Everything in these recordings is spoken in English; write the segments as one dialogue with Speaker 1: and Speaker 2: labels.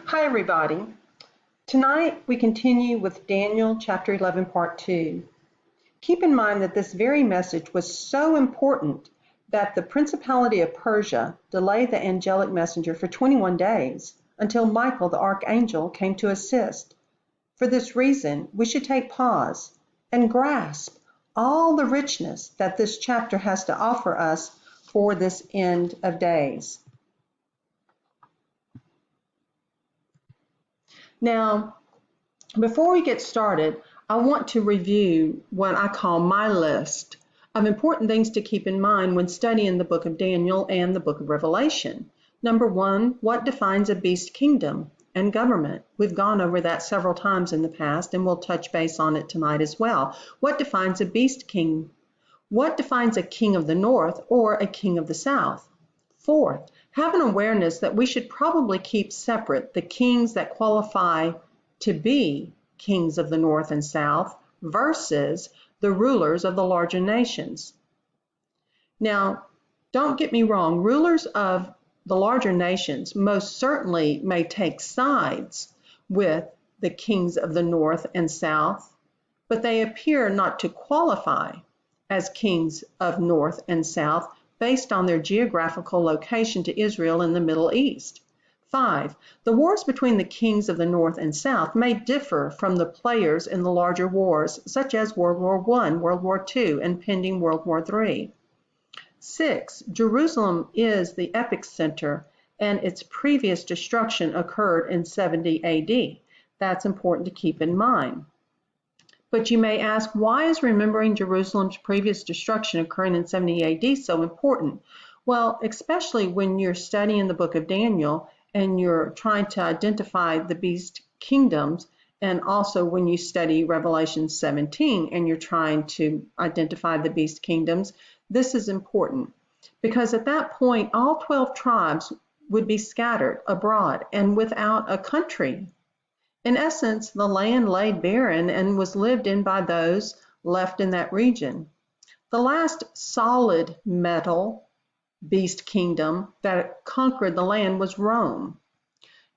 Speaker 1: Hi, everybody. Tonight we continue with Daniel chapter 11, part 2. Keep in mind that this very message was so important that the principality of Persia delayed the angelic messenger for 21 days until Michael the archangel came to assist. For this reason, we should take pause and grasp all the richness that this chapter has to offer us for this end of days. Now, before we get started, I want to review what I call my list of important things to keep in mind when studying the book of Daniel and the book of Revelation. Number one, what defines a beast kingdom and government? We've gone over that several times in the past, and we'll touch base on it tonight as well. What defines a beast king? What defines a king of the north or a king of the south? Fourth, have an awareness that we should probably keep separate the kings that qualify to be kings of the north and south versus the rulers of the larger nations. Now, don't get me wrong, rulers of the larger nations most certainly may take sides with the kings of the north and south, but they appear not to qualify as kings of north and south based on their geographical location to Israel in the Middle East. 5. The wars between the kings of the north and south may differ from the players in the larger wars, such as World War I, World War II, and pending World War III. 6. Jerusalem is the epicenter, and its previous destruction occurred in 70 AD. That's important to keep in mind. But you may ask, why is remembering Jerusalem's previous destruction occurring in 70 AD so important? Well, especially when you're studying the book of Daniel and you're trying to identify the beast kingdoms, and also when you study Revelation 17 and you're trying to identify the beast kingdoms, this is important because at that point, all 12 tribes would be scattered abroad and without a country. In essence, the land lay barren and was lived in by those left in that region. The last solid metal beast kingdom that conquered the land was Rome.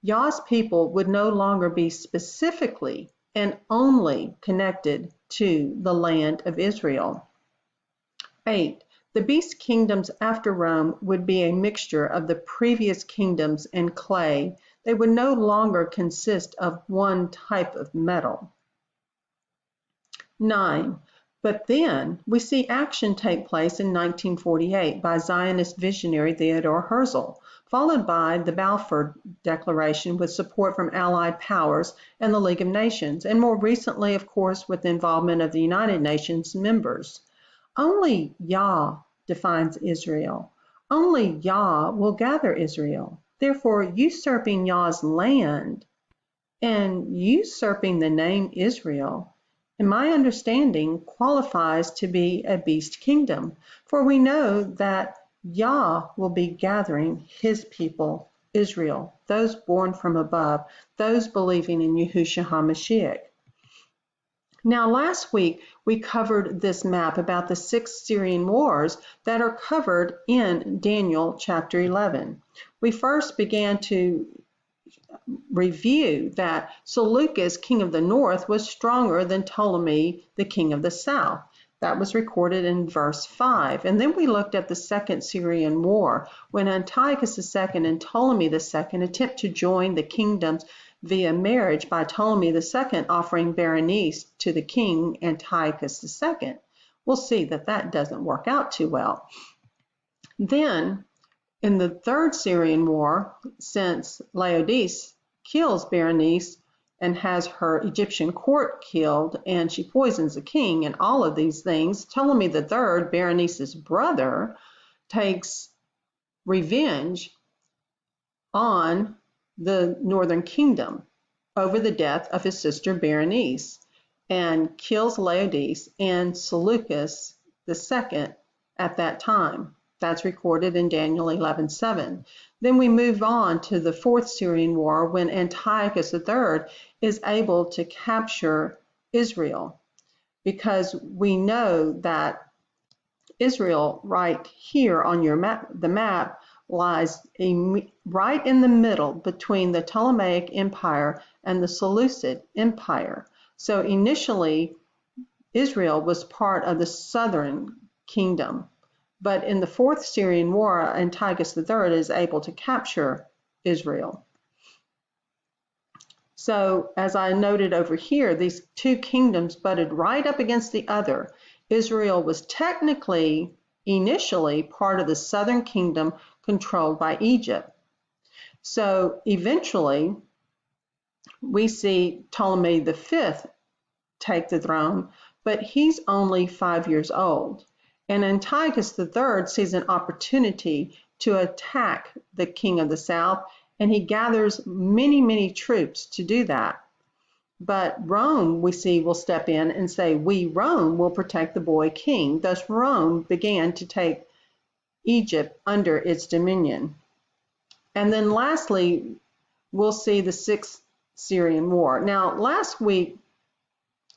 Speaker 1: Yah's people would no longer be specifically and only connected to the land of Israel. 8. The beast kingdoms after Rome would be a mixture of the previous kingdoms and clay. They would no longer consist of one type of metal. 9. But then we see action take place in 1948 by Zionist visionary Theodore Herzl, followed by the Balfour Declaration with support from Allied powers and the League of Nations, and more recently, of course, with the involvement of the United Nations members. Only Yah defines Israel. Only Yah will gather Israel. Therefore, usurping Yah's land and usurping the name Israel, in my understanding, qualifies to be a beast kingdom. For we know that Yah will be gathering his people, Israel, those born from above, those believing in Yahushua HaMashiach. Now, last week, we covered this map about the 6 Syrian wars that are covered in Daniel chapter 11. We first began to review that Seleucus, king of the north, was stronger than Ptolemy, the king of the south. That was recorded in verse 5. And then we looked at the Second Syrian War, when Antiochus II and Ptolemy II attempt to join the kingdoms via marriage by Ptolemy II offering Berenice to the king Antiochus II. We'll see that that doesn't work out too well. Then, in the Third Syrian War, since Laodice kills Berenice and has her Egyptian court killed, and she poisons the king and all of these things, Ptolemy III, Berenice's brother, takes revenge on the northern kingdom over the death of his sister Berenice and kills Laodice and Seleucus II at that time. That's recorded in Daniel 11:7. Then we move on to the Fourth Syrian War when Antiochus III is able to capture Israel, because we know that Israel right here on your map, the map lies right in the middle between the Ptolemaic Empire and the Seleucid Empire. So initially, Israel was part of the southern kingdom, but in the Fourth Syrian War, Antiochus III is able to capture Israel. So, as I noted over here, these two kingdoms butted right up against the other. Israel was technically, initially, part of the southern kingdom controlled by Egypt. So, eventually, we see Ptolemy V take the throne, but he's only 5 years old. And Antiochus III sees an opportunity to attack the king of the south, and he gathers many, many troops to do that. But Rome, we see, will step in and say, we, Rome, will protect the boy king. Thus, Rome began to take Egypt under its dominion. And then lastly, we'll see the Sixth Syrian War. Now, last week,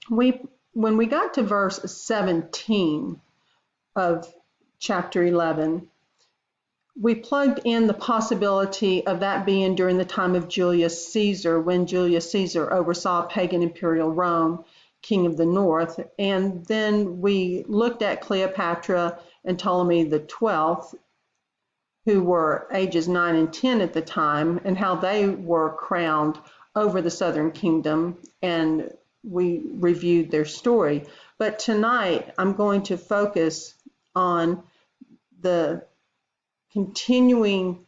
Speaker 1: when we got to verse 17 of chapter 11, we plugged in the possibility of that being during the time of Julius Caesar, when Julius Caesar oversaw pagan imperial Rome, king of the north. And then we looked at Cleopatra and Ptolemy XII, who were ages 9 and 10 at the time, and how they were crowned over the southern kingdom, and we reviewed their story. But tonight, I'm going to focus on the continuing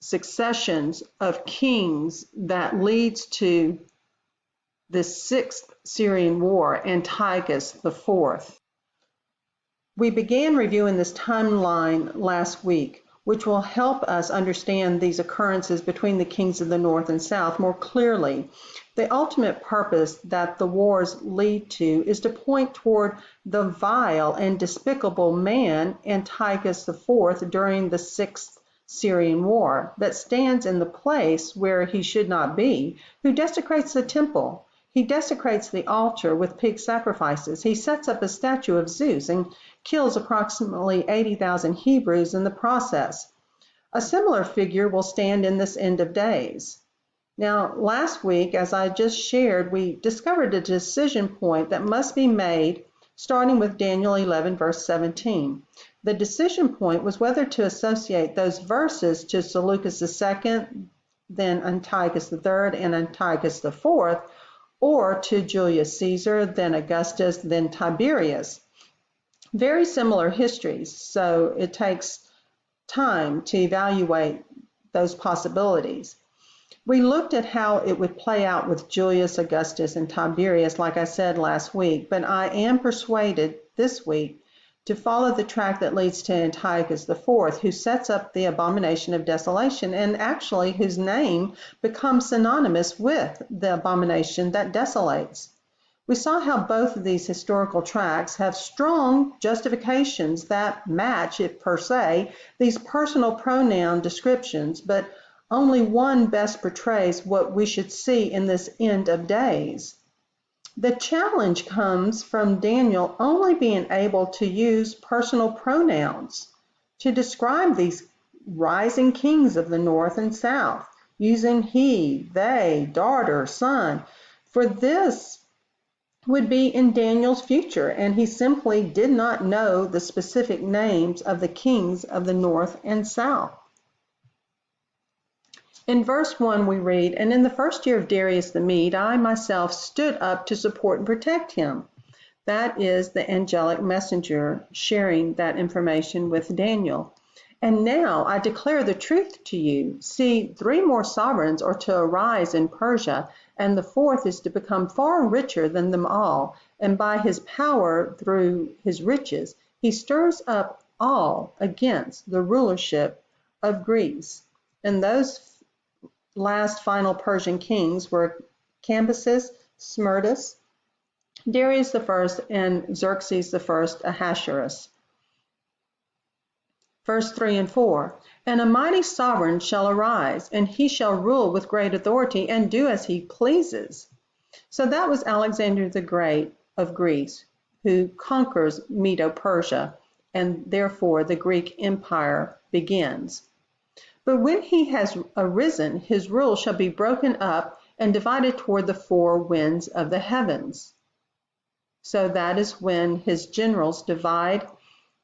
Speaker 1: successions of kings that leads to the Sixth Syrian War, Antiochus IV. We began reviewing this timeline last week, which will help us understand these occurrences between the kings of the north and south more clearly. The ultimate purpose that the wars lead to is to point toward the vile and despicable man, Antiochus IV, during the Sixth Syrian War, that stands in the place where he should not be, who desecrates the temple. He desecrates the altar with pig sacrifices. He sets up a statue of Zeus and kills approximately 80,000 Hebrews in the process. A similar figure will stand in this end of days. Now, last week, as I just shared, we discovered a decision point that must be made starting with Daniel 11, verse 17. The decision point was whether to associate those verses to Seleucus II, then Antiochus III, and Antiochus IV, or to Julius Caesar, then Augustus, then Tiberius. Very similar histories, so it takes time to evaluate those possibilities. We looked at how it would play out with Julius, Augustus, and Tiberius, like I said last week, but I am persuaded this week to follow the track that leads to Antiochus IV, who sets up the abomination of desolation, and actually whose name becomes synonymous with the abomination that desolates. We saw how both of these historical tracks have strong justifications that match, if per se, these personal pronoun descriptions, but only one best portrays what we should see in this end of days. The challenge comes from Daniel only being able to use personal pronouns to describe these rising kings of the north and south, using he, they, daughter, son. For this would be in Daniel's future, and he simply did not know the specific names of the kings of the north and south. In verse 1 we read, "And in the first year of Darius the Mede, I myself stood up to support and protect him." That is the angelic messenger sharing that information with Daniel. "And now I declare the truth to you. See, 3 more sovereigns are to arise in Persia, and the 4th is to become far richer than them all. And by his power through his riches, he stirs up all against the rulership of Greece." And those last final Persian kings were Cambyses, Smerdis, Darius I, and Xerxes I Ahasuerus. Verse 3 and 4, "And a mighty sovereign shall arise, and he shall rule with great authority and do as he pleases." So that was Alexander the Great of Greece, who conquers Medo-Persia, and therefore the Greek Empire begins. But when he has arisen, his rule shall be broken up and divided toward the four winds of the heavens. So that is when his generals divide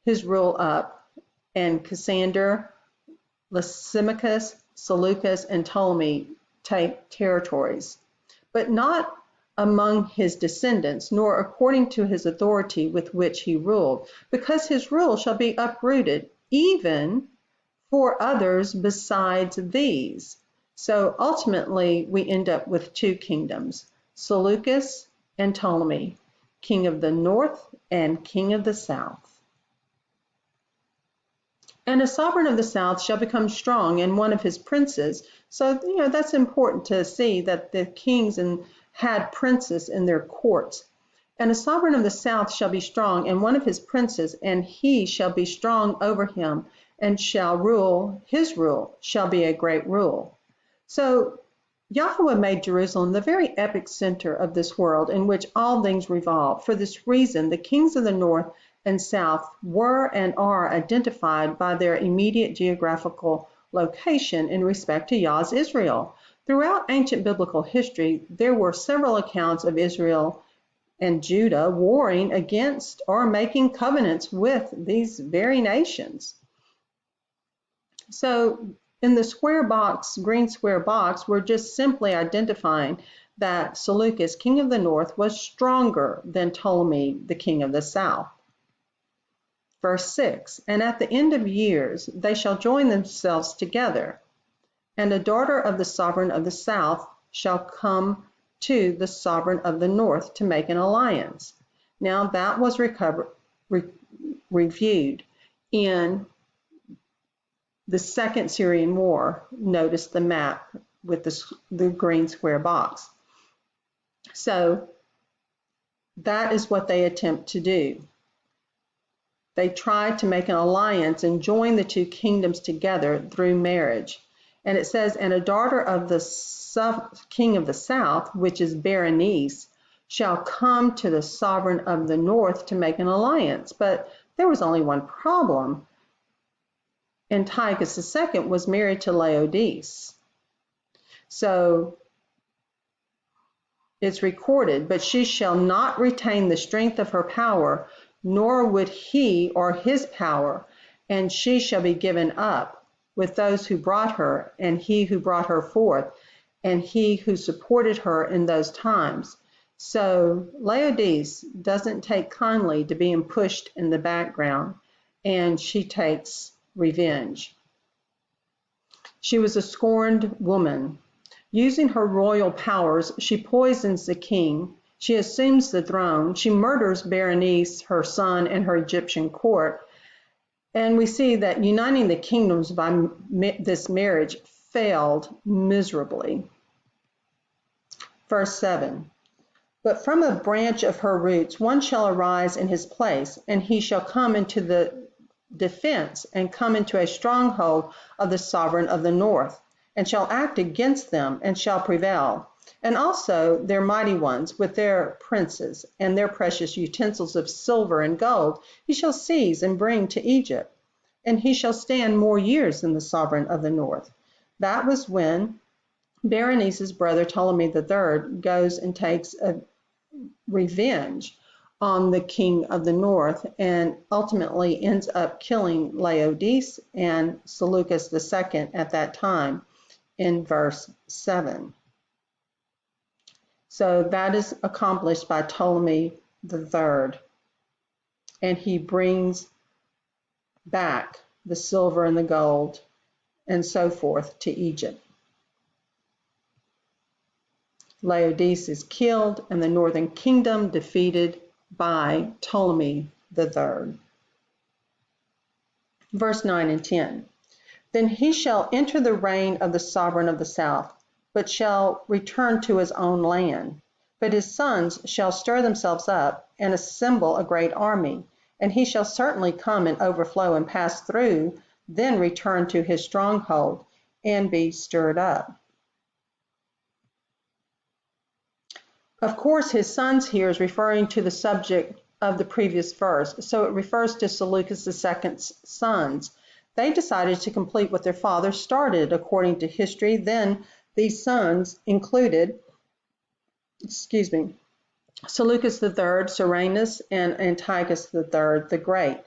Speaker 1: his rule up, and Cassander, Lysimachus, Seleucus, and Ptolemy take territories, but not among his descendants, nor according to his authority with which he ruled, because his rule shall be uprooted, even for others besides these. So ultimately, we end up with two kingdoms, Seleucus and Ptolemy, king of the north and king of the south. And a sovereign of the south shall become strong, and one of his princes. So, that's important to see that the kings had princes in their courts. And a sovereign of the south shall be strong, and one of his princes, and he shall be strong over him, and shall rule. His rule shall be a great rule. So Yahweh made Jerusalem the very epic center of this world in which all things revolve. For this reason, the kings of the north and south were and are identified by their immediate geographical location in respect to Yah's Israel. Throughout ancient biblical history, there were several accounts of Israel and Judah warring against or making covenants with these very nations. So in the square box, green square box, we're just simply identifying that Seleucus, king of the north, was stronger than Ptolemy, the king of the south. Verse 6, and at the end of years they shall join themselves together, and a daughter of the sovereign of the south shall come to the sovereign of the north to make an alliance. Now that was reviewed in the Second Syrian War. Notice the map with the green square box. So that is what they attempt to do. They tried to make an alliance and join the two kingdoms together through marriage. And it says, and a daughter of the king of the south, which is Berenice, shall come to the sovereign of the north to make an alliance. But there was only one problem. Antiochus II was married to Laodice. So it's recorded, but she shall not retain the strength of her power, nor would he or his power, and she shall be given up with those who brought her, and he who brought her forth, and he who supported her in those times. So Laodice doesn't take kindly to being pushed in the background, and she takes revenge. She was a scorned woman. Using her royal powers, she poisons the king. She assumes the throne. She murders Berenice, her son, and her Egyptian court. And we see that uniting the kingdoms by this marriage failed miserably. Verse 7, but from a branch of her roots one shall arise in his place, and he shall come into the defense and come into a stronghold of the sovereign of the north, and shall act against them and shall prevail. And also their mighty ones with their princes and their precious utensils of silver and gold he shall seize and bring to Egypt, and he shall stand more years than the sovereign of the north. That was when Berenice's brother Ptolemy III goes and takes a revenge on the king of the north and ultimately ends up killing Laodice and Seleucus II at that time in verse 7. So that is accomplished by Ptolemy III, and he brings back the silver and the gold and so forth to Egypt. Laodice is killed and the northern kingdom defeated by Ptolemy III. Verse 9 and 10. Then he shall enter the reign of the sovereign of the south, but shall return to his own land. But his sons shall stir themselves up and assemble a great army, and he shall certainly come and overflow and pass through, then return to his stronghold and be stirred up. Of course, his sons here is referring to the subject of the previous verse, so it refers to Seleucus II's sons. They decided to complete what their father started. According to history, then these sons included, Seleucus III, Cyrenius, and Antiochus III the Great.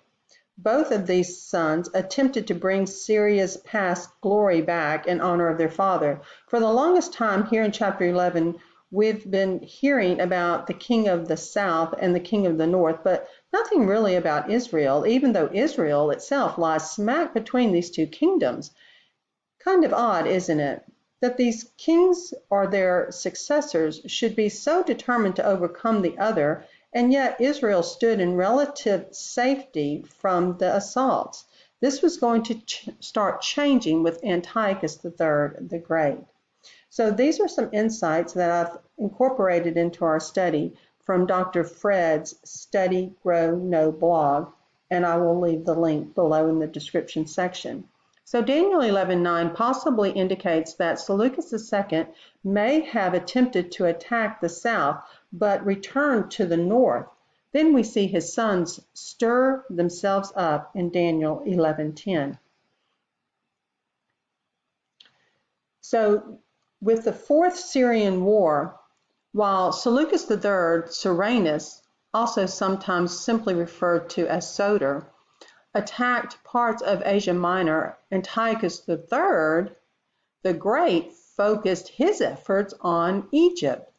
Speaker 1: Both of these sons attempted to bring Syria's past glory back in honor of their father. For the longest time here in chapter 11, we've been hearing about the king of the south and the king of the north, but nothing really about Israel, even though Israel itself lies smack between these two kingdoms. Kind of odd, isn't it, that these kings or their successors should be so determined to overcome the other, and yet Israel stood in relative safety from the assaults. This was going to start changing with Antiochus III the Great. So these are some insights that I've incorporated into our study from Dr. Fred's Study, Grow, Know blog, and I will leave the link below in the description section. So Daniel 11:9 possibly indicates that Seleucus II may have attempted to attack the south, but returned to the north. Then we see his sons stir themselves up in Daniel 11:10. So with the Fourth Syrian War, while Seleucus III, Cyrenius, also sometimes simply referred to as Soter, attacked parts of Asia Minor, Antiochus III the Great focused his efforts on Egypt.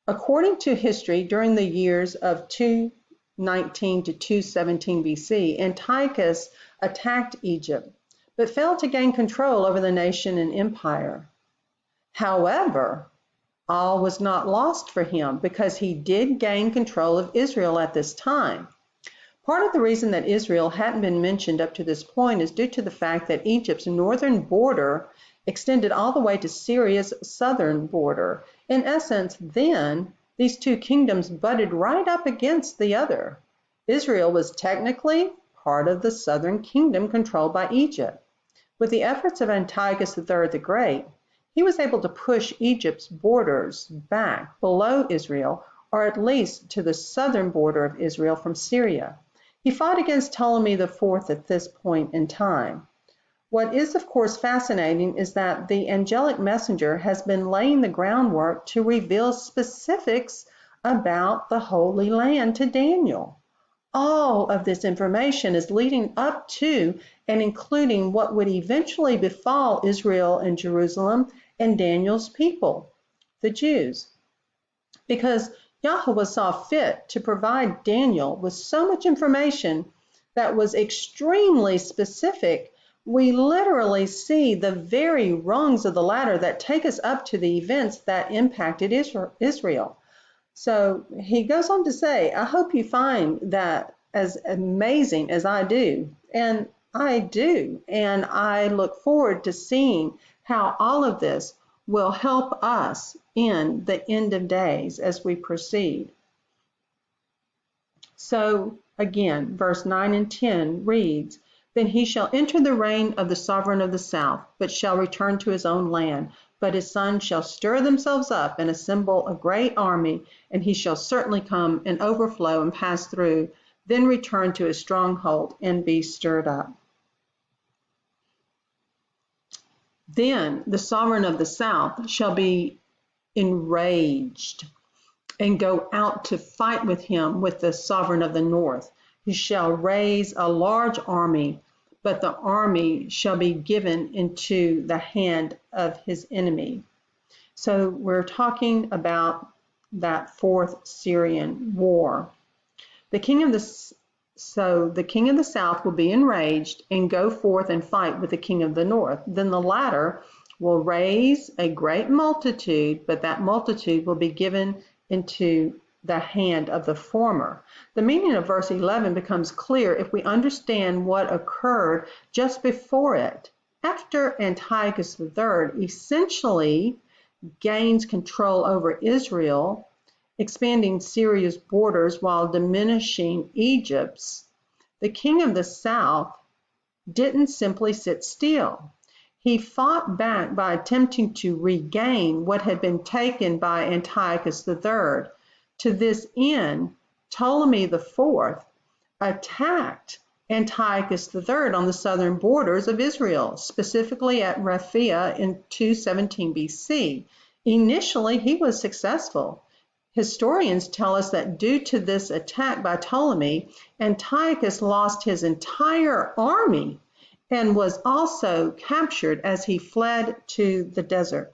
Speaker 1: According to history, during the years of 219 to 217 BC, Antiochus attacked Egypt, but failed to gain control over the nation and empire. However, all was not lost for him, because he did gain control of Israel at this time. Part of the reason that Israel hadn't been mentioned up to this point is due to the fact that Egypt's northern border extended all the way to Syria's southern border. In essence, then, these two kingdoms butted right up against the other. Israel was technically part of the southern kingdom controlled by Egypt. With the efforts of Antiochus III the Great, he was able to push Egypt's borders back below Israel, or at least to the southern border of Israel from Syria. He fought against Ptolemy IV at this point in time. What is, of course, fascinating is that the angelic messenger has been laying the groundwork to reveal specifics about the Holy Land to Daniel. All of this information is leading up to and including what would eventually befall Israel and Jerusalem and Daniel's people, the Jews. Because Yahweh saw fit to provide Daniel with so much information that was extremely specific, we literally see the very rungs of the ladder that take us up to the events that impacted Israel. So he goes on to say, I hope you find that as amazing as I do. And I do. And I look forward to seeing how all of this will help us in the end of days as we proceed. So again, verse 9 and 10 reads, Then he shall enter the reign of the sovereign of the south, but shall return to his own land. But his sons shall stir themselves up and assemble a great army, and he shall certainly come and overflow and pass through, then return to his stronghold and be stirred up. Then the sovereign of the south shall be enraged and go out to fight with him with the sovereign of the north. He shall raise a large army, but the army shall be given into the hand of his enemy. So we're talking about that Fourth Syrian War. The king of the south will be enraged and go forth and fight with the king of the north. Then the latter will raise a great multitude, but that multitude will be given into the hand of the former. The meaning of verse 11 becomes clear if we understand what occurred just before it. After Antiochus III essentially gains control over Israel, expanding Syria's borders while diminishing Egypt's, the king of the south didn't simply sit still. He fought back by attempting to regain what had been taken by Antiochus III. To this end, Ptolemy IV attacked Antiochus III on the southern borders of Israel, specifically at Raphia in 217 BC. Initially, he was successful. Historians tell us that due to this attack by Ptolemy, Antiochus lost his entire army and was also captured as he fled to the desert.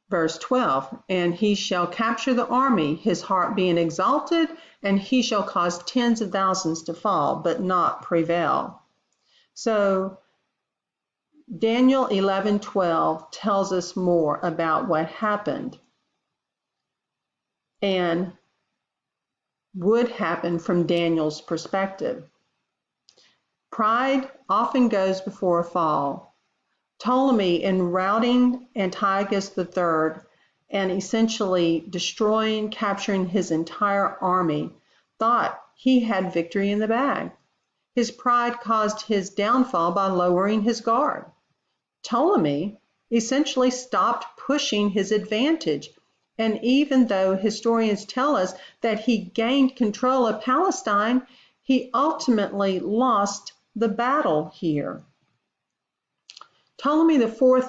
Speaker 1: Verse 12, and he shall capture the army, his heart being exalted, and he shall cause tens of thousands to fall, but not prevail. So Daniel 11:12 tells us more about what happened and would happen from Daniel's perspective. Pride often goes before a fall. Ptolemy, in routing Antiochus III and essentially destroying, capturing his entire army, thought he had victory in the bag. His pride caused his downfall by lowering his guard. Ptolemy essentially stopped pushing his advantage, and even though historians tell us that he gained control of Palestine, he ultimately lost the battle here. Ptolemy IV's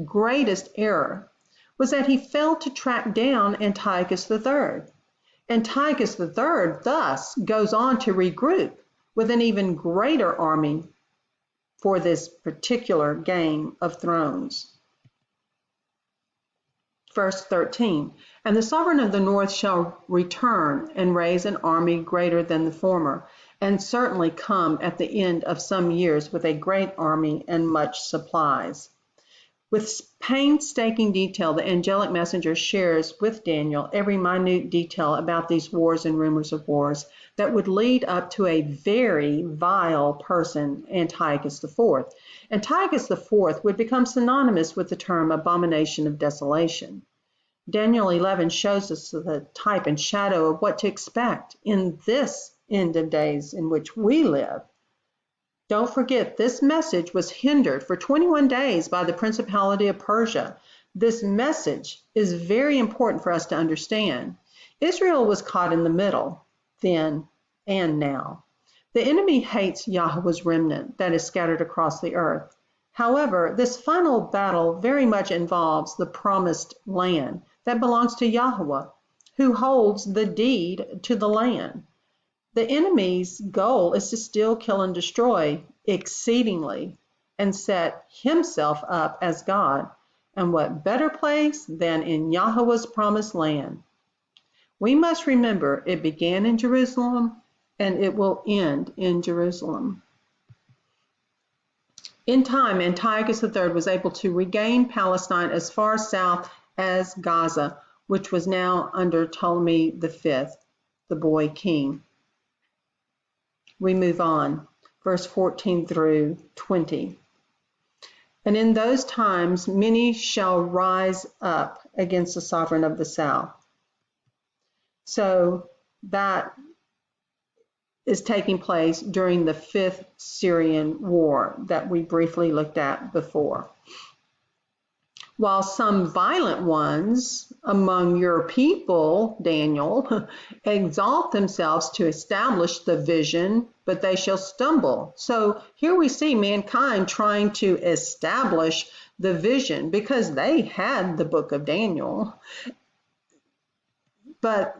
Speaker 1: greatest error was that he failed to track down Antiochus III. Antiochus III thus goes on to regroup with an even greater army for this particular Game of Thrones. Verse 13, and the sovereign of the north shall return and raise an army greater than the former, and certainly come at the end of some years with a great army and much supplies. With painstaking detail, the angelic messenger shares with Daniel every minute detail about these wars and rumors of wars that would lead up to a very vile person, Antiochus IV. Antiochus IV would become synonymous with the term abomination of desolation. Daniel 11 shows us the type and shadow of what to expect in this end of days in which we live. Don't forget, this message was hindered for 21 days by the principality of Persia. This message is very important for us to understand. Israel was caught in the middle, then and now. The enemy hates Yahweh's remnant that is scattered across the earth. However, this final battle very much involves the promised land that belongs to Yahweh, who holds the deed to the land. The enemy's goal is to steal, kill, and destroy exceedingly and set himself up as God. And what better place than in Yahweh's promised land? We must remember it began in Jerusalem and it will end in Jerusalem. In time, Antiochus III was able to regain Palestine as far south as Gaza, which was now under Ptolemy V, the boy king. We move on, verse 14 through 20. And in those times, many shall rise up against the sovereign of the south. So that is taking place during the 5th Syrian war that we briefly looked at before. While some violent ones among your people, Daniel, exalt themselves to establish the vision, but they shall stumble. So here we see mankind trying to establish the vision because they had the book of Daniel, but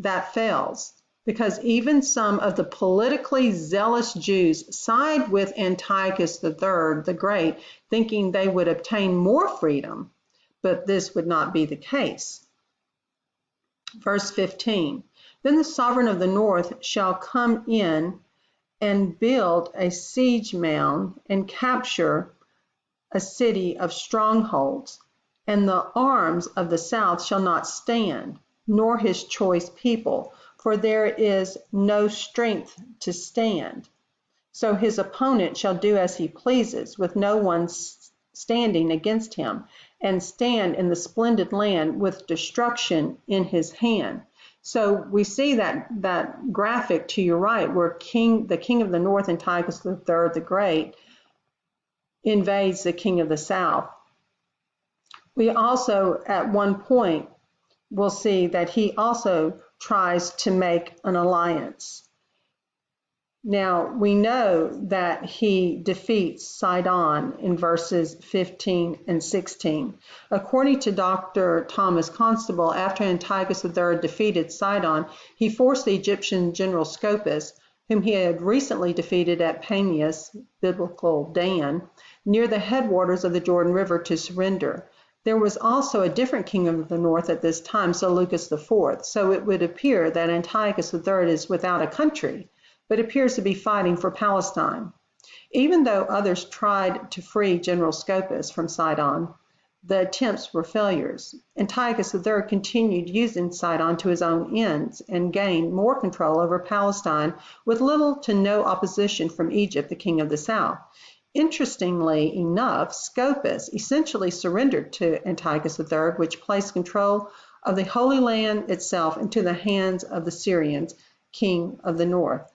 Speaker 1: that fails. Because even some of the politically zealous Jews side with Antiochus III the Great, thinking they would obtain more freedom, but this would not be the case. Verse 15, then the sovereign of the north shall come in and build a siege mound and capture a city of strongholds, and the arms of the south shall not stand, nor his choice people, for there is no strength to stand. So his opponent shall do as he pleases, with no one standing against him, and stand in the splendid land with destruction in his hand. So we see that graphic to your right, where the king of the north, Antiochus III the Great, invades the king of the south. We also, at one point, will see that he also tries to make an alliance. Now, we know that he defeats Sidon in verses 15 and 16. According to Dr. Thomas Constable, after Antiochus III defeated Sidon, he forced the Egyptian general Scopas, whom he had recently defeated at Panias, biblical Dan, near the headwaters of the Jordan River, to surrender. There was also a different king of the north at this time, Seleucus IV, so it would appear that Antiochus III is without a country, but appears to be fighting for Palestine. Even though others tried to free General Scopas from Sidon, the attempts were failures. Antiochus III continued using Sidon to his own ends and gained more control over Palestine with little to no opposition from Egypt, the king of the south. Interestingly enough, Scopas essentially surrendered to Antiochus III, which placed control of the Holy Land itself into the hands of the Syrians, king of the north.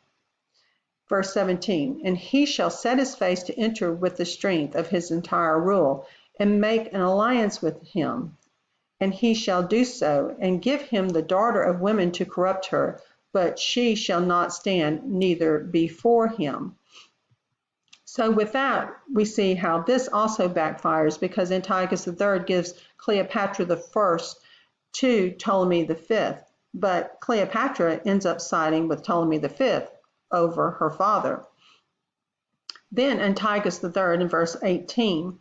Speaker 1: Verse 17, and he shall set his face to enter with the strength of his entire rule, and make an alliance with him. And he shall do so, and give him the daughter of women to corrupt her, but she shall not stand neither before him. So with that, we see how this also backfires, because Antiochus III gives Cleopatra I to Ptolemy V, but Cleopatra ends up siding with Ptolemy V over her father. Then Antiochus III in verse 18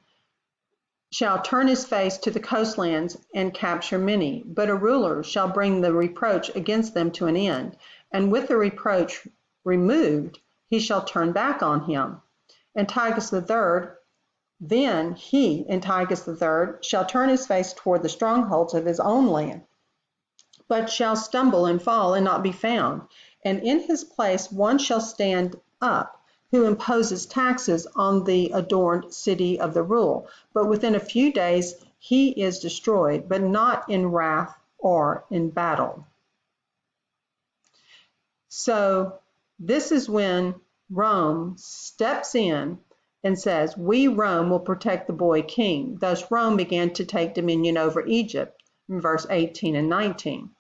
Speaker 1: shall turn his face to the coastlands and capture many, but a ruler shall bring the reproach against them to an end, and with the reproach removed, he shall turn back on him. Antiochus III, then he, Antiochus III, shall turn his face toward the strongholds of his own land, but shall stumble and fall and not be found. And in his place one shall stand up, who imposes taxes on the adorned city of the rule. But within a few days he is destroyed, but not in wrath or in battle. So this is when Rome steps in and says, we, Rome, will protect the boy king. Thus Rome began to take dominion over Egypt in verse 18 and 19.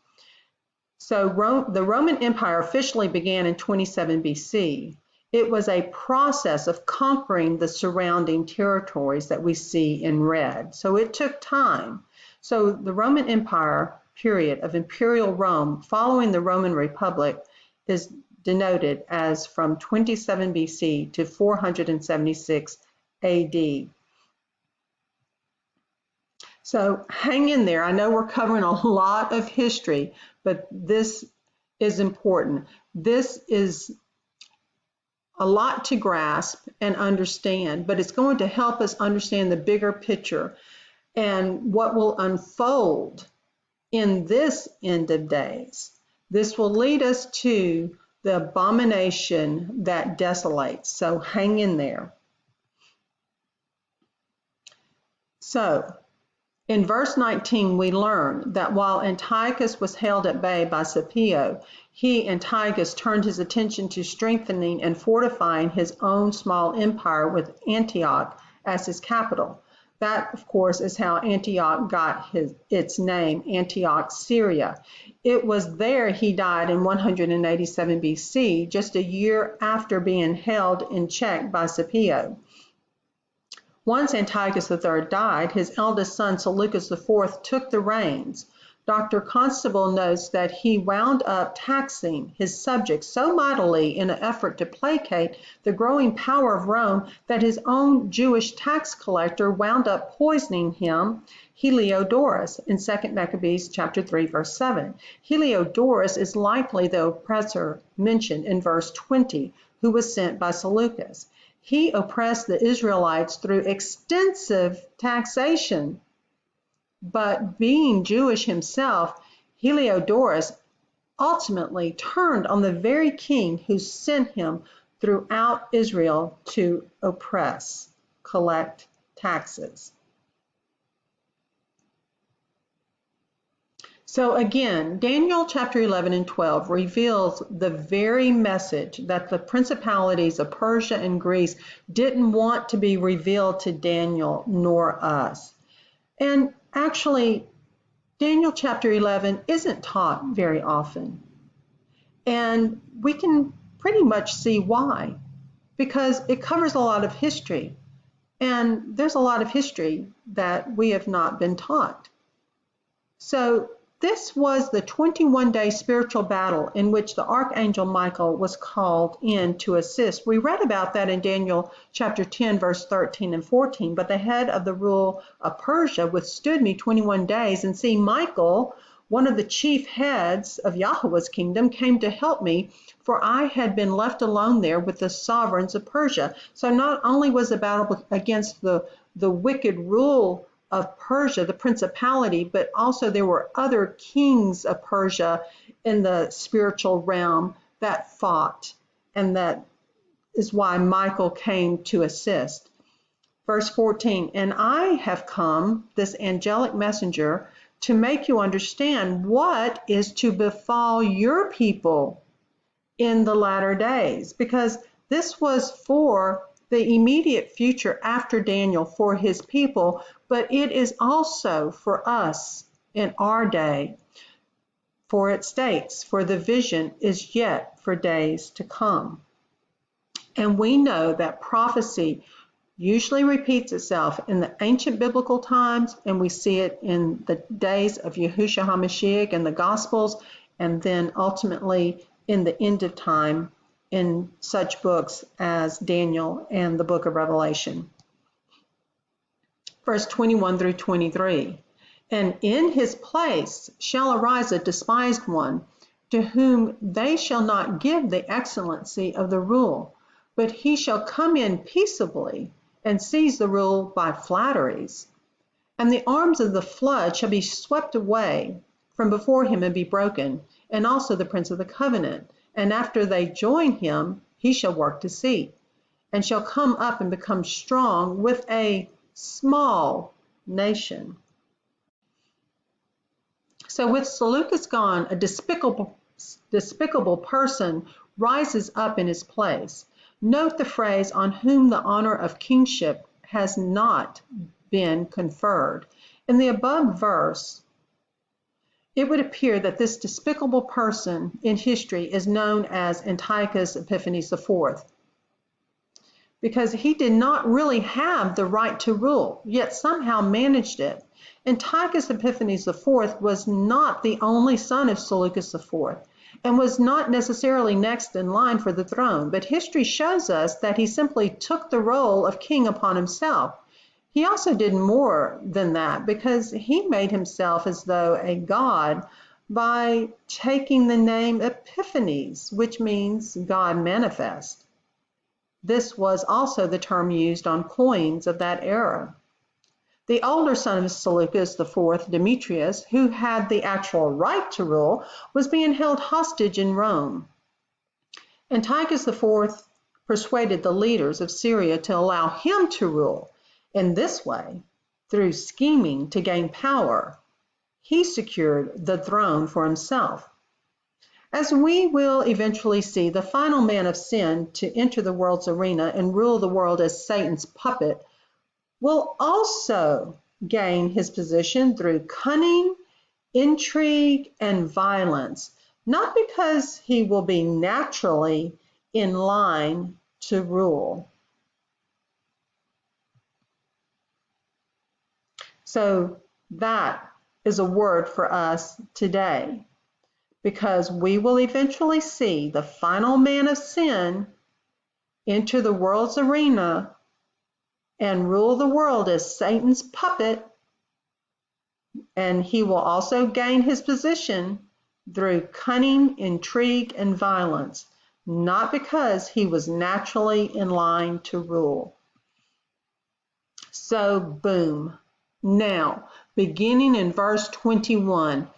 Speaker 1: So the Roman Empire officially began in 27 BC. It was a process of conquering the surrounding territories that we see in red. So it took time. So the Roman Empire period of Imperial Rome following the Roman Republic is denoted as from 27 BC to 476 AD. So hang in there. I know we're covering a lot of history, but this is important. This is a lot to grasp and understand, but it's going to help us understand the bigger picture and what will unfold in this end of days. This will lead us to the abomination that desolates. So hang in there. So in verse 19, we learn that while Antiochus was held at bay by Scipio, Antiochus, turned his attention to strengthening and fortifying his own small empire with Antioch as his capital. That, of course, is how Antioch got its name, Antioch, Syria. It was there he died in 187 BC, just a year after being held in check by Scipio. Once Antiochus III died, his eldest son Seleucus IV took the reins. Dr. Constable notes that he wound up taxing his subjects so mightily in an effort to placate the growing power of Rome that his own Jewish tax collector wound up poisoning him, Heliodorus, in 2 Maccabees chapter 3, verse 7. Heliodorus is likely the oppressor mentioned in verse 20, who was sent by Seleucus. He oppressed the Israelites through extensive taxation. But being Jewish himself, Heliodorus ultimately turned on the very king who sent him throughout Israel to oppress, collect taxes. So again, Daniel chapter 11 and 12 reveals the very message that the principalities of Persia and Greece didn't want to be revealed to Daniel nor us. And actually, Daniel chapter 11 isn't taught very often. And we can pretty much see why, because it covers a lot of history. And there's a lot of history that we have not been taught. So this was the 21-day spiritual battle in which the archangel Michael was called in to assist. We read about that in Daniel chapter 10, verse 13 and 14. But the head of the rule of Persia withstood me 21 days, and see, Michael, one of the chief heads of Yahweh's kingdom, came to help me, for I had been left alone there with the sovereigns of Persia. So not only was the battle against the wicked rule of Persia, the principality, but also there were other kings of Persia in the spiritual realm that fought, and that is why Michael came to assist. Verse 14, and I have come, this angelic messenger, to make you understand what is to befall your people in the latter days, because this was for the immediate future after Daniel for his people, but it is also for us in our day. For it states, for the vision is yet for days to come. And we know that prophecy usually repeats itself in the ancient biblical times, and we see it in the days of Yahushua HaMashiach and the Gospels, and then ultimately in the end of time in such books as Daniel and the book of Revelation. Verse 21 through 23, and in his place shall arise a despised one, to whom they shall not give the excellency of the rule, but he shall come in peaceably and seize the rule by flatteries. And the arms of the flood shall be swept away from before him and be broken, and also the prince of the covenant. And after they join him, he shall work deceit, and shall come up and become strong with a small nation. So with Seleucus gone, a despicable person rises up in his place. Note the phrase, on whom the honor of kingship has not been conferred. In the above verse, it would appear that this despicable person in history is known as Antiochus Epiphanes IV, because he did not really have the right to rule, yet somehow managed it. Antiochus Epiphanes IV was not the only son of Seleucus IV, and was not necessarily next in line for the throne, but history shows us that he simply took the role of king upon himself. He also did more than that, because he made himself as though a god by taking the name Epiphanes, which means God manifest. This was also the term used on coins of that era. The older son of Seleucus IV, Demetrius, who had the actual right to rule, was being held hostage in Rome. Antiochus IV persuaded the leaders of Syria to allow him to rule. In this way, through scheming to gain power, he secured the throne for himself. As we will eventually see, the final man of sin to enter the world's arena and rule the world as Satan's puppet will also gain his position through cunning, intrigue, and violence, not because he will be naturally in line to rule. So that is a word for us today, because we will eventually see the final man of sin enter the world's arena and rule the world as Satan's puppet, and he will also gain his position through cunning, intrigue, and violence, not because he was naturally in line to rule. So, boom. Now, beginning in verse 21,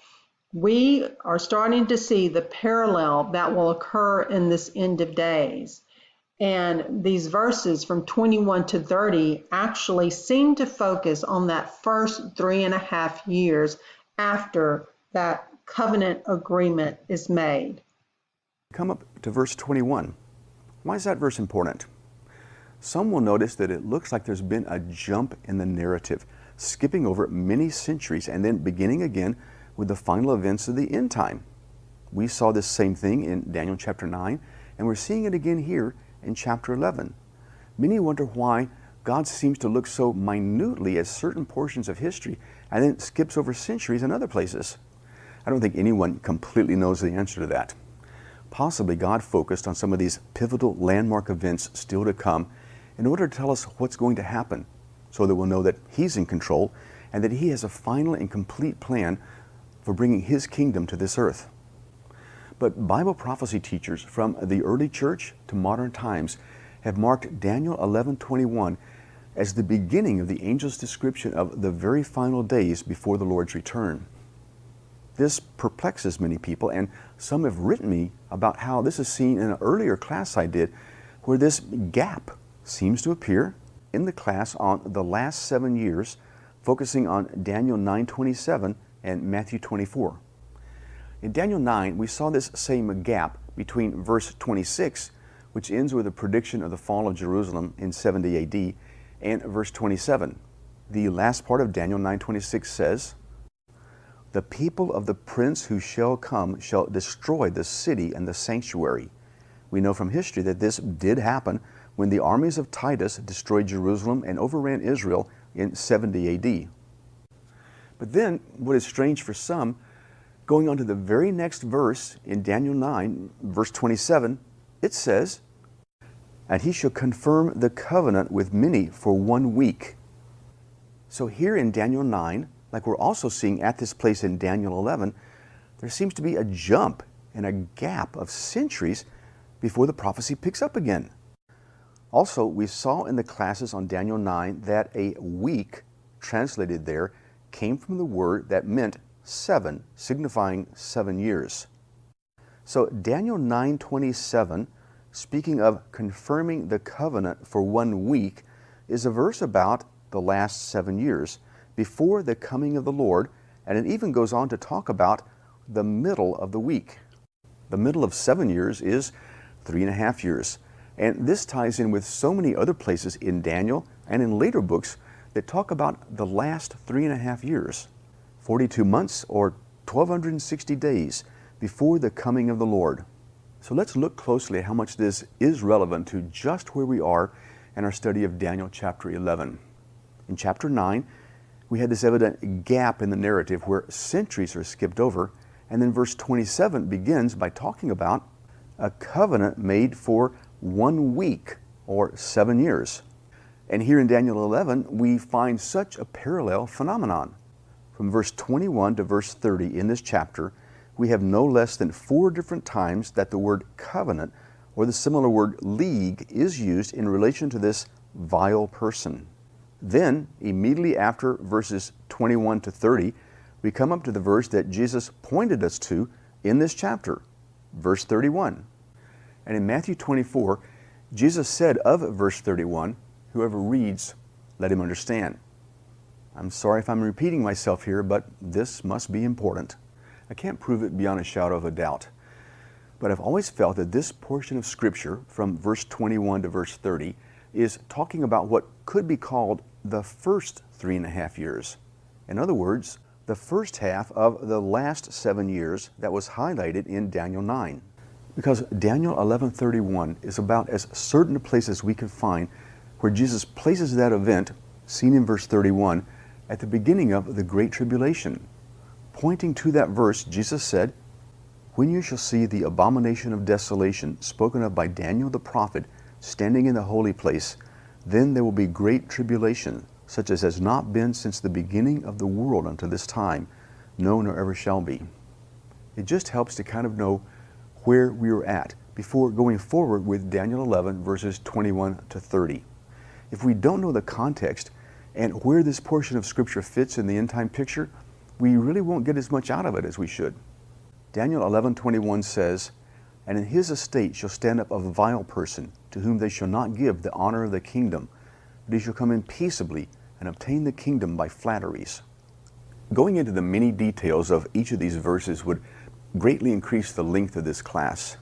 Speaker 1: we are starting to see the parallel that will occur in this end of days. And these verses from 21 to 30 actually seem to focus on that first 3.5 years after that covenant agreement is made.
Speaker 2: Come up to verse 21. Why is that verse important? Some will notice that it looks like there's been a jump in the narrative. skipping over many centuries and then beginning again with the final events of the end time. We saw this same thing in Daniel chapter 9, and we're seeing it again here in chapter 11. Many wonder why God seems to look so minutely at certain portions of history and then skips over centuries in other places. I don't think anyone completely knows the answer to that. Possibly God focused on some of these pivotal landmark events still to come in order to tell us what's going to happen, so that we'll know that He's in control and that He has a final and complete plan for bringing His kingdom to this earth. But Bible prophecy teachers from the early church to modern times have marked Daniel 11:21 as the beginning of the angel's description of the very final days before the Lord's return. This perplexes many people, and some have written me about how this is seen in an earlier class I did, where this gap seems to appear in the class on the last 7 years, focusing on Daniel 9:27 and Matthew 24. In Daniel 9, we saw this same gap between verse 26, which ends with a prediction of the fall of Jerusalem in 70 AD, and verse 27. The last part of Daniel 9:26 says, "The people of the prince who shall come shall destroy the city and the sanctuary." We know from history that this did happen when the armies of Titus destroyed Jerusalem and overran Israel in 70 AD. But then, what is strange for some, going on to the very next verse in Daniel 9, verse 27, it says, "And he shall confirm the covenant with many for 1 week." So here in Daniel 9, like we're also seeing at this place in Daniel 11, there seems to be a jump and a gap of centuries before the prophecy picks up again. Also, we saw in the classes on Daniel 9 that a week translated there came from the word that meant 7, signifying 7 years. So Daniel 9:27, speaking of confirming the covenant for 1 week, is a verse about the last 7 years before the coming of the Lord, and it even goes on to talk about the middle of the week. The middle of 7 years is 3.5 years. And this ties in with so many other places in Daniel and in later books that talk about the last 3.5 years, 42 months or 1,260 days before the coming of the Lord. So let's look closely at how much this is relevant to just where we are in our study of Daniel chapter 11. In chapter 9, we had this evident gap in the narrative where centuries are skipped over, and then verse 27 begins by talking about a covenant made for 1 week or 7 years. And here in Daniel 11, we find such a parallel phenomenon. From verse 21 to verse 30 in this chapter, we have no less than 4 different times that the word covenant or the similar word league is used in relation to this vile person. Then, immediately after verses 21 to 30, we come up to the verse that Jesus pointed us to in this chapter, verse 31. And in Matthew 24, Jesus said of verse 31, "Whoever reads, let him understand." I'm sorry if I'm repeating myself here, but this must be important. I can't prove it beyond a shadow of a doubt. But I've always felt that this portion of Scripture, from verse 21 to verse 30, is talking about what could be called the first 3.5 years. In other words, the first half of the last 7 years that was highlighted in Daniel 9. Because Daniel 11:31 is about as certain a place as we can find where Jesus places that event, seen in verse 31, at the beginning of the Great Tribulation. Pointing to that verse, Jesus said, "When you shall see the abomination of desolation spoken of by Daniel the prophet standing in the holy place, then there will be great tribulation, such as has not been since the beginning of the world unto this time, no, nor ever shall be." It just helps to kind of know where we are at before going forward with Daniel 11 verses 21 to 30. If we don't know the context and where this portion of Scripture fits in the end time picture, we really won't get as much out of it as we should. Daniel 11:21 says, "And in his estate shall stand up a vile person, to whom they shall not give the honor of the kingdom, but he shall come in peaceably and obtain the kingdom by flatteries." Going into the many details of each of these verses would greatly increase the length of this class.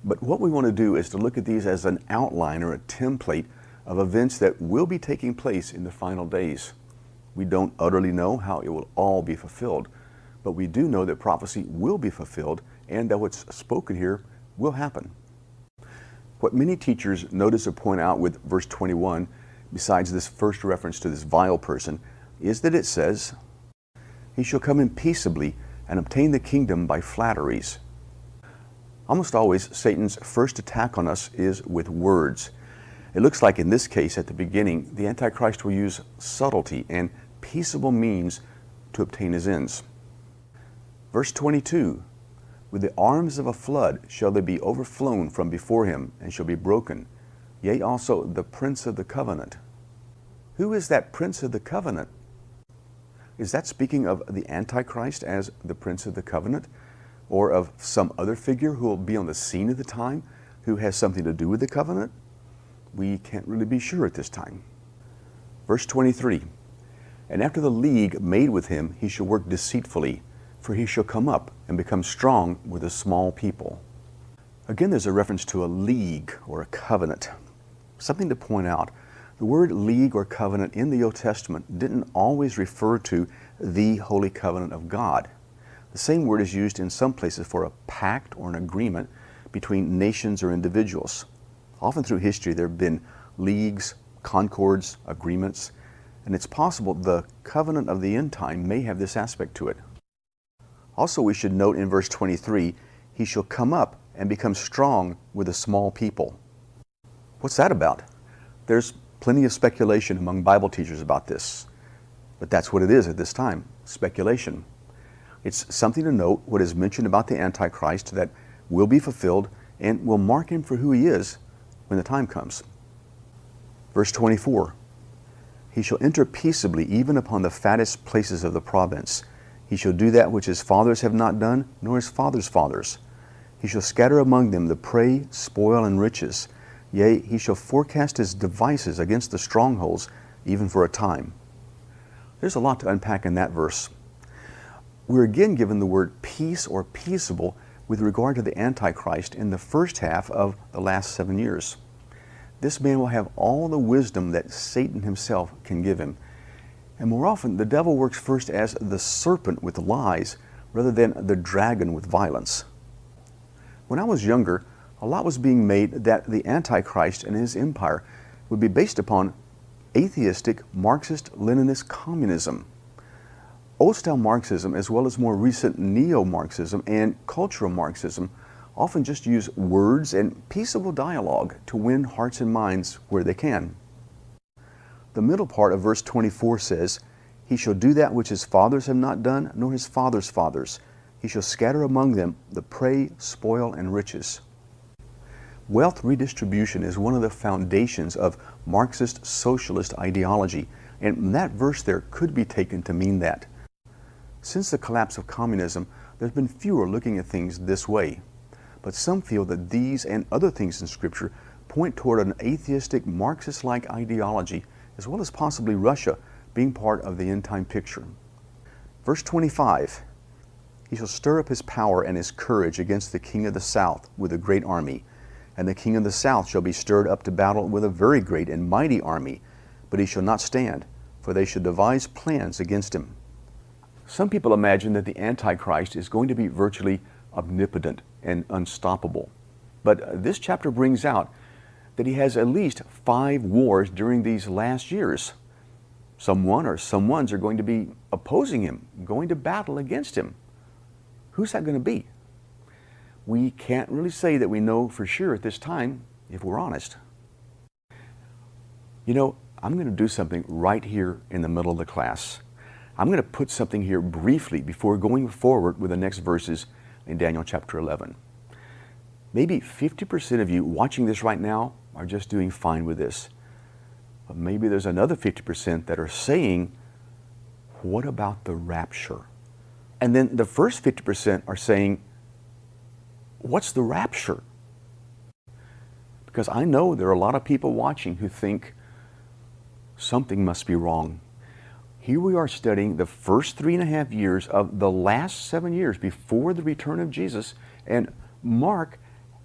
Speaker 2: But what we want to do is to look at these as an outline or a template of events that will be taking place in the final days. We don't utterly know how it will all be fulfilled, but we do know that prophecy will be fulfilled and that what's spoken here will happen. What many teachers notice or point out with verse 21, besides this first reference to this vile person, is that it says, "He shall come in peaceably and obtain the kingdom by flatteries." Almost always, Satan's first attack on us is with words. It looks like in this case, at the beginning, the Antichrist will use subtlety and peaceable means to obtain his ends. Verse 22, "With the arms of a flood shall they be overflown from before him, and shall be broken, yea, also the prince of the covenant." Who is that prince of the covenant? Is that speaking of the Antichrist as the prince of the covenant, or of some other figure who will be on the scene at the time who has something to do with the covenant? We can't really be sure at this time. Verse 23, "And after the league made with him, he shall work deceitfully, for he shall come up and become strong with a small people." Again, there's a reference to a league or a covenant. Something to point out. The word league or covenant in the Old Testament didn't always refer to the holy covenant of God. The same word is used in some places for a pact or an agreement between nations or individuals. Often through history there have been leagues, concords, agreements, and it's possible the covenant of the end time may have this aspect to it. Also, we should note in verse 23, "He shall come up and become strong with a small people." What's that about? There's plenty of speculation among Bible teachers about this, but that's what it is at this time, speculation. It's something to note what is mentioned about the Antichrist that will be fulfilled and will mark him for who he is when the time comes. Verse 24, "He shall enter peaceably even upon the fattest places of the province. He shall do that which his fathers have not done, nor his fathers' fathers. He shall scatter among them the prey, spoil, and riches. Yea, he shall forecast his devices against the strongholds, even for a time." There's a lot to unpack in that verse. We're again given the word peace or peaceable with regard to the Antichrist in the first half of the last 7 years. This man will have all the wisdom that Satan himself can give him. And more often, the devil works first as the serpent with lies rather than the dragon with violence. When I was younger, a lot was being made that the Antichrist and his empire would be based upon atheistic, Marxist-Leninist communism. Old-style Marxism, as well as more recent neo-Marxism and cultural Marxism, often just use words and peaceable dialogue to win hearts and minds where they can. The middle part of verse 24 says, "He shall do that which his fathers have not done, nor his fathers' fathers. He shall scatter among them the prey, spoil, and riches." Wealth redistribution is one of the foundations of Marxist socialist ideology, and that verse there could be taken to mean that. Since the collapse of communism, there's been fewer looking at things this way. But some feel that these and other things in Scripture point toward an atheistic, Marxist-like ideology, as well as possibly Russia being part of the end-time picture. Verse 25, "He shall stir up his power and his courage against the king of the south with a great army. And the king of the south shall be stirred up to battle with a very great and mighty army, but he shall not stand, for they shall devise plans against him." Some people imagine that the Antichrist is going to be virtually omnipotent and unstoppable. But this chapter brings out that he has at least 5 wars during these last years. Someone or someones are going to be opposing him, going to battle against him. Who's that going to be? We can't really say that we know for sure at this time, if we're honest. You know, I'm going to do something right here in the middle of the class. I'm going to put something here briefly before going forward with the next verses in Daniel chapter 11. Maybe 50% of you watching this right now are just doing fine with this. But maybe there's another 50% that are saying, what about the rapture? And then the first 50% are saying, what's the rapture? Because I know there are a lot of people watching who think something must be wrong. Here we are studying the first 3.5 years of the last 7 years before the return of Jesus, and Mark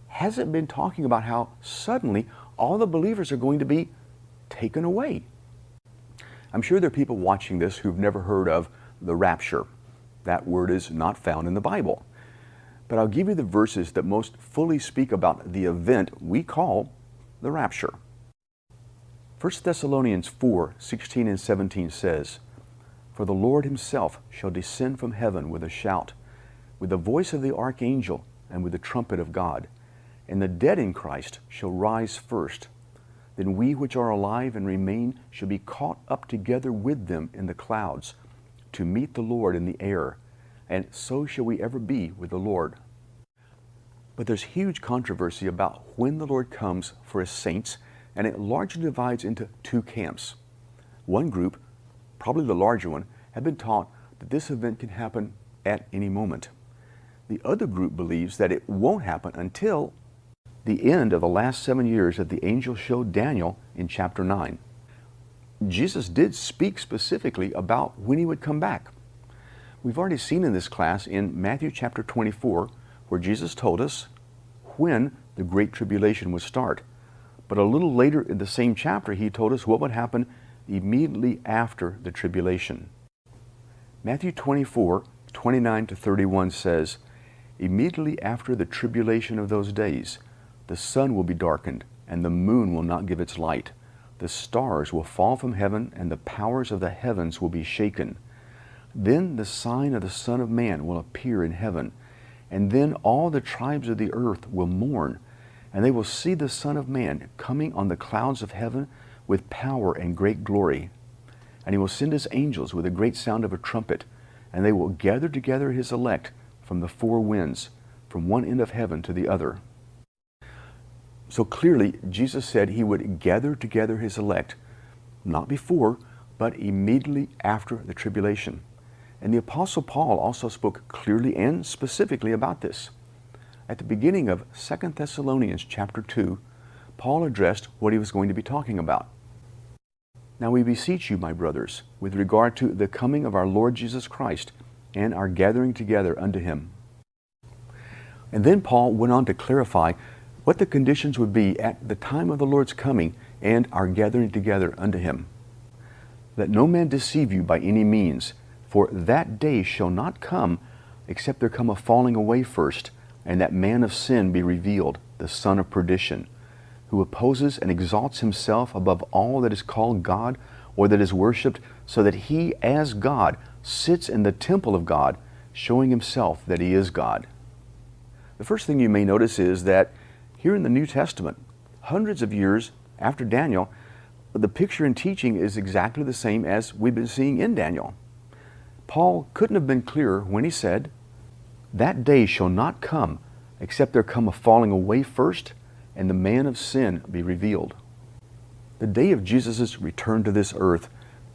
Speaker 2: hasn't been talking about how suddenly all the believers are going to be taken away. I'm sure there are people watching this who've never heard of the rapture. That word is not found in the Bible. But I'll give you the verses that most fully speak about the event we call the rapture. 1 Thessalonians 4:16 and 17 says, "For the Lord himself shall descend from heaven with a shout, with the voice of the archangel, and with the trumpet of God. And the dead in Christ shall rise first. Then we which are alive and remain shall be caught up together with them in the clouds, to meet the Lord in the air, and so shall we ever be with the Lord." But there's huge controversy about when the Lord comes for his saints, and it largely divides into two camps. One group, probably the larger one, have been taught that this event can happen at any moment. The other group believes that it won't happen until the end of the last 7 years that the angel showed Daniel in chapter 9. Jesus did speak specifically about when he would come back. We've already seen in this class in Matthew chapter 24, where Jesus told us when the Great Tribulation would start. But a little later in the same chapter, he told us what would happen immediately after the tribulation. Matthew 24:29 to 31 says, "Immediately after the tribulation of those days, the sun will be darkened, and the moon will not give its light. The stars will fall from heaven, and the powers of the heavens will be shaken. Then the sign of the Son of Man will appear in heaven, and then all the tribes of the earth will mourn, and they will see the Son of Man coming on the clouds of heaven with power and great glory. And he will send his angels with a great sound of a trumpet, and they will gather together his elect from the four winds, from one end of heaven to the other." So clearly, Jesus said he would gather together his elect, not before, but immediately after the tribulation. And the Apostle Paul also spoke clearly and specifically about this. At the beginning of 2 Thessalonians chapter 2, Paul addressed what he was going to be talking about. "Now we beseech you, my brothers, with regard to the coming of our Lord Jesus Christ and our gathering together unto him." And then Paul went on to clarify what the conditions would be at the time of the Lord's coming and our gathering together unto him. "Let no man deceive you by any means, for that day shall not come except there come a falling away first, and that man of sin be revealed, the son of perdition, who opposes and exalts himself above all that is called God or that is worshipped, so that he as God sits in the temple of God, showing himself that he is God." The first thing you may notice is that here in the New Testament, hundreds of years after Daniel, the picture and teaching is exactly the same as we've been seeing in Daniel. Paul couldn't have been clearer when he said, "That day shall not come except there come a falling away first, and the man of sin be revealed." The day of Jesus' return to this earth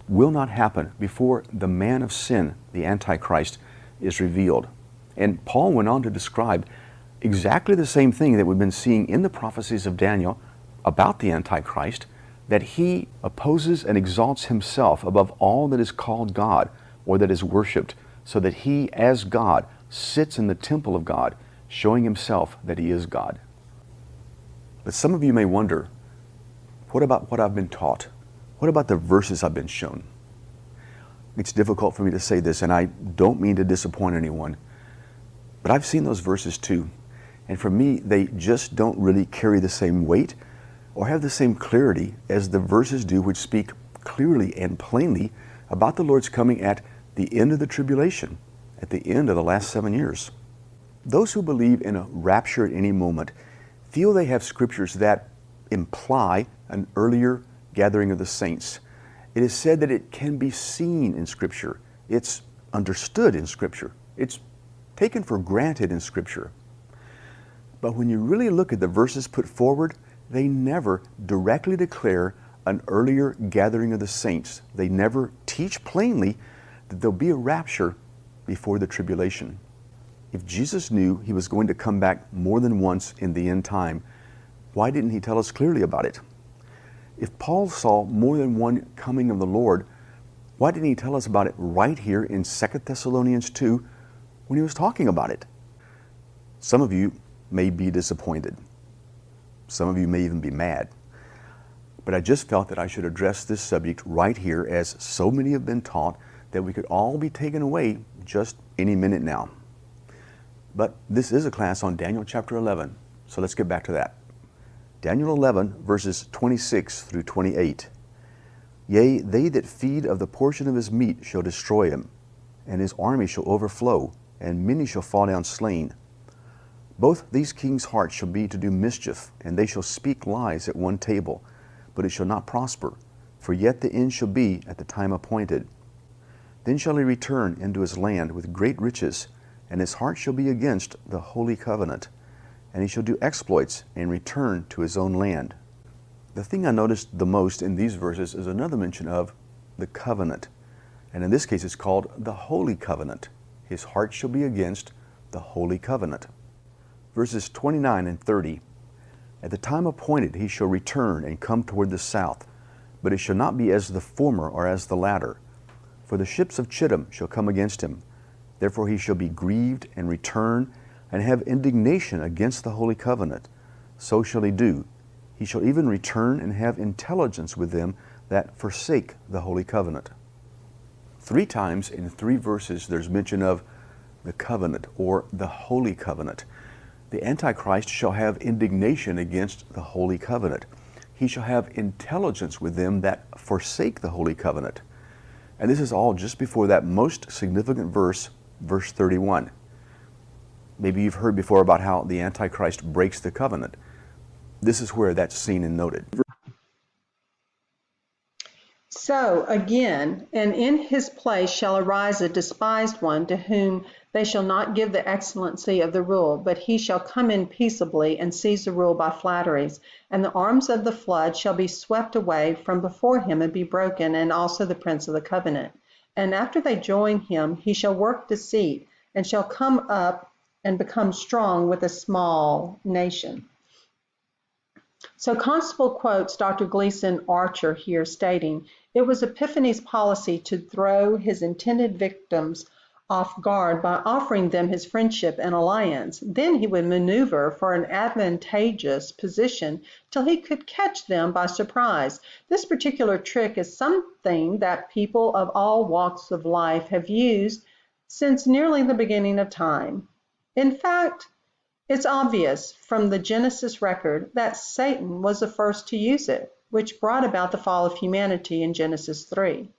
Speaker 2: will not happen before the man of sin, the Antichrist, is revealed. And Paul went on to describe exactly the same thing that we've been seeing in the prophecies of Daniel about the Antichrist, that he opposes and exalts himself above all that is called God or that is worshipped, so that he as God sits in the temple of God, showing himself that he is God. But some of you may wonder, what about what I've been taught? What about the verses I've been shown? It's difficult for me to say this, and I don't mean to disappoint anyone, but I've seen those verses too. And for me, they just don't really carry the same weight or have the same clarity as the verses do which speak clearly and plainly about the Lord's coming at the end of the tribulation, at the end of the last 7 years. Those who believe in a rapture at any moment feel they have scriptures that imply an earlier gathering of the saints. It is said that it can be seen in Scripture. It's understood in Scripture. It's taken for granted in Scripture. But when you really look at the verses put forward, they never directly declare an earlier gathering of the saints. They never teach plainly that there'll be a rapture before the tribulation. If Jesus knew he was going to come back more than once in the end time, why didn't he tell us clearly about it? If Paul saw more than one coming of the Lord, why didn't he tell us about it right here in 2 Thessalonians 2 when he was talking about it? Some of you may be disappointed. Some of you may even be mad. But I just felt that I should address this subject right here, as so many have been taught that we could all be taken away just any minute now. But this is a class on Daniel chapter 11, so let's get back to that. Daniel 11, verses 26 through 28. Yea, they that feed of the portion of his meat shall destroy him, and his army shall overflow, and many shall fall down slain. Both these kings' hearts shall be to do mischief, and they shall speak lies at one table, but it shall not prosper, for yet the end shall be at the time appointed. Then shall he return into his land with great riches, and his heart shall be against the holy covenant, and he shall do exploits and return to his own land. The thing I noticed the most in these verses is another mention of the covenant. And in this case it's called the holy covenant. His heart shall be against the holy covenant. Verses 29 and 30. At the time appointed he shall return and come toward the south, but it shall not be as the former or as the latter. For the ships of Chittim shall come against him. Therefore he shall be grieved and return and have indignation against the holy covenant. So shall he do. He shall even return and have intelligence with them that forsake the holy covenant. 3 times in 3 verses there's mention of the covenant or the holy covenant. The Antichrist shall have indignation against the holy covenant. He shall have intelligence with them that forsake the holy covenant. And this is all just before that most significant verse, verse 31. Maybe you've heard before about how the Antichrist breaks the covenant. This is where that's seen and noted.
Speaker 1: So again, and in his place shall arise a despised one, to whom they shall not give the excellency of the rule, but he shall come in peaceably and seize the rule by flatteries. And the arms of the flood shall be swept away from before him and be broken, and also the prince of the covenant. And after they join him, he shall work deceit, and shall come up and become strong with a small nation. So Constable quotes Dr. Gleason Archer here, stating, "It was Epiphanes' policy to throw his intended victims off guard by offering them his friendship and alliance. Then he would maneuver for an advantageous position till he could catch them by surprise. This particular trick is something that people of all walks of life have used since nearly the beginning of time. In fact, it's obvious from the Genesis record that Satan was the first to use it, which brought about the fall of humanity in Genesis 3.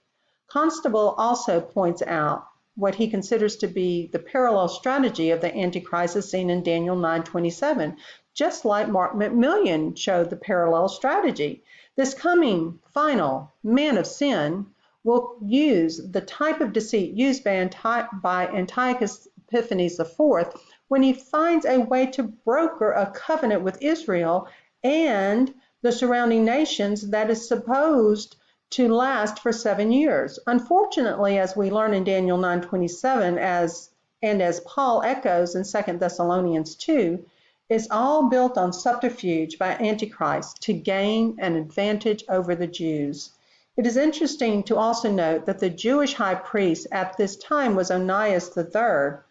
Speaker 1: Constable also points out what he considers to be the parallel strategy of the Antichrist as seen in Daniel 9:27, just like Mark McMillian showed the parallel strategy. This coming final man of sin will use the type of deceit used by Antiochus Epiphanes IV when he finds a way to broker a covenant with Israel and the surrounding nations that is supposed to last for 7 years. Unfortunately, as we learn in Daniel 9:27, as Paul echoes in 2 Thessalonians 2, it's all built on subterfuge by Antichrist to gain an advantage over the Jews. It is interesting to also note that the Jewish high priest at this time was Onias III,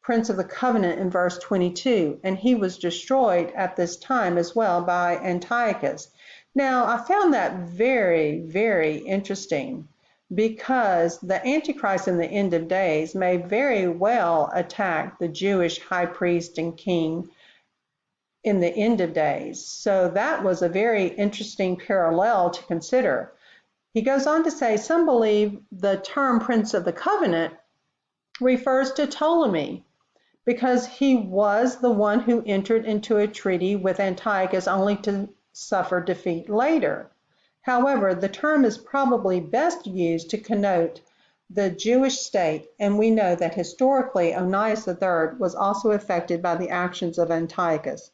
Speaker 1: Prince of the Covenant in verse 22, and he was destroyed at this time as well by Antiochus. Now, I found that very, very interesting because the Antichrist in the end of days may very well attack the Jewish high priest and king in the end of days. So that was a very interesting parallel to consider. He goes on to say, some believe the term Prince of the Covenant refers to Ptolemy, because he was the one who entered into a treaty with Antiochus only to suffer defeat later. However, the term is probably best used to connote the Jewish state, and we know that historically Onias III was also affected by the actions of Antiochus.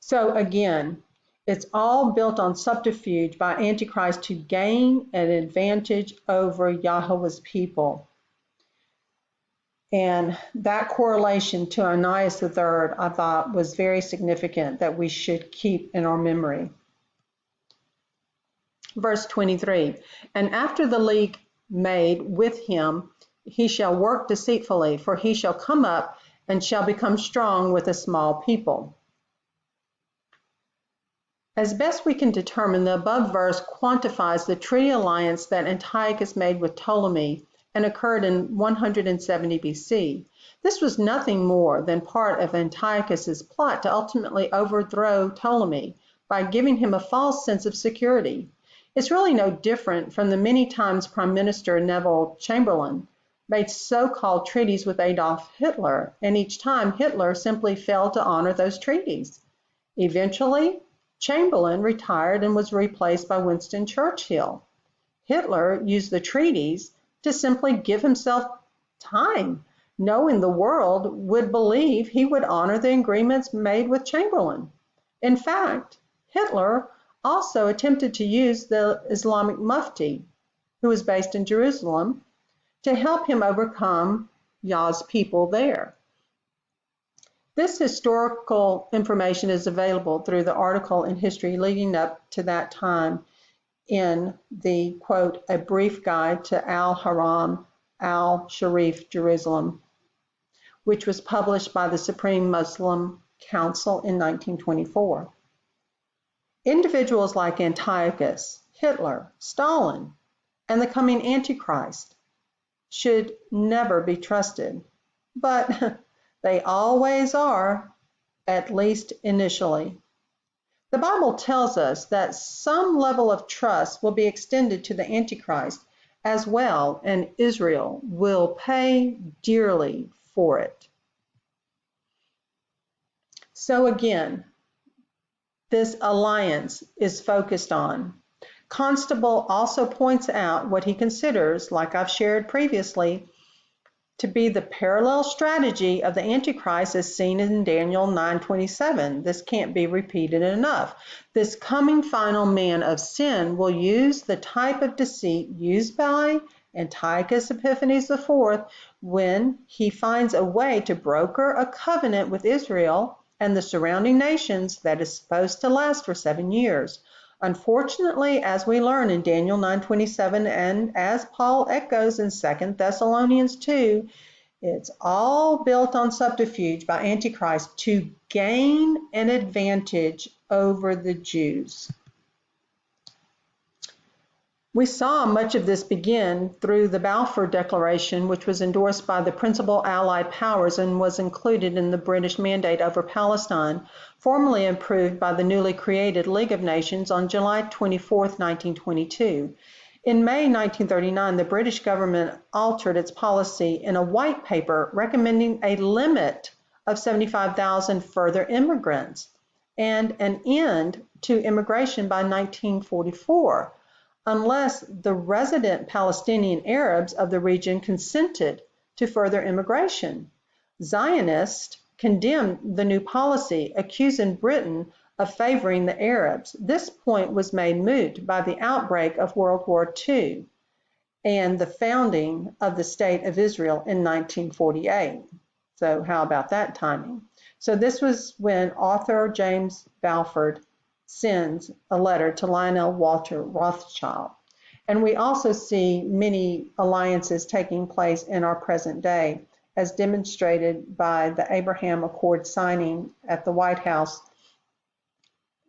Speaker 1: So again, it's all built on subterfuge by Antichrist to gain an advantage over Yahweh's people. And that correlation to Onias III, I thought, was very significant that we should keep in our memory. Verse 23, and after the league made with him, he shall work deceitfully, for he shall come up and shall become strong with a small people. As best we can determine, the above verse quantifies the treaty alliance that Antiochus made with Ptolemy and occurred in 170 BC. This was nothing more than part of Antiochus's plot to ultimately overthrow Ptolemy by giving him a false sense of security. It's really no different from the many times Prime Minister Neville Chamberlain made so-called treaties with Adolf Hitler, and each time Hitler simply failed to honor those treaties. Eventually, Chamberlain retired and was replaced by Winston Churchill. Hitler used the treaties to simply give himself time, knowing the world would believe he would honor the agreements made with Chamberlain. In fact, Hitler also attempted to use the Islamic Mufti, who was based in Jerusalem, to help him overcome Yah's people there. This historical information is available through the article in history leading up to that time in the, quote, A Brief Guide to Al-Haram al-Sharif, Jerusalem, which was published by the Supreme Muslim Council in 1924. Individuals like Antiochus, Hitler, Stalin, and the coming Antichrist should never be trusted, but they always are, at least initially. The Bible tells us that some level of trust will be extended to the Antichrist as well, and Israel will pay dearly for it. So again, this alliance is focused on. Constable also points out what he considers, like I've shared previously, to be the parallel strategy of the Antichrist as seen in Daniel 9:27. This can't be repeated enough. This coming final man of sin will use the type of deceit used by Antiochus Epiphanes IV when he finds a way to broker a covenant with Israel and the surrounding nations that is supposed to last for 7 years. Unfortunately, as we learn in Daniel 9:27 and as Paul echoes in 2 Thessalonians 2, it's all built on subterfuge by Antichrist to gain an advantage over the Jews. We saw much of this begin through the Balfour Declaration, which was endorsed by the principal Allied powers and was included in the British Mandate over Palestine, formally approved by the newly created League of Nations on July 24, 1922. In May 1939, the British government altered its policy in a white paper recommending a limit of 75,000 further immigrants and an end to immigration by 1944. Unless the resident Palestinian Arabs of the region consented to further immigration. Zionists condemned the new policy, accusing Britain of favoring the Arabs. This point was made moot by the outbreak of World War II and the founding of the State of Israel in 1948. So how about that timing? So this was when author James Balfour sends a letter to Lionel Walter Rothschild. And we also see many alliances taking place in our present day, as demonstrated by the Abraham Accord signing at the White House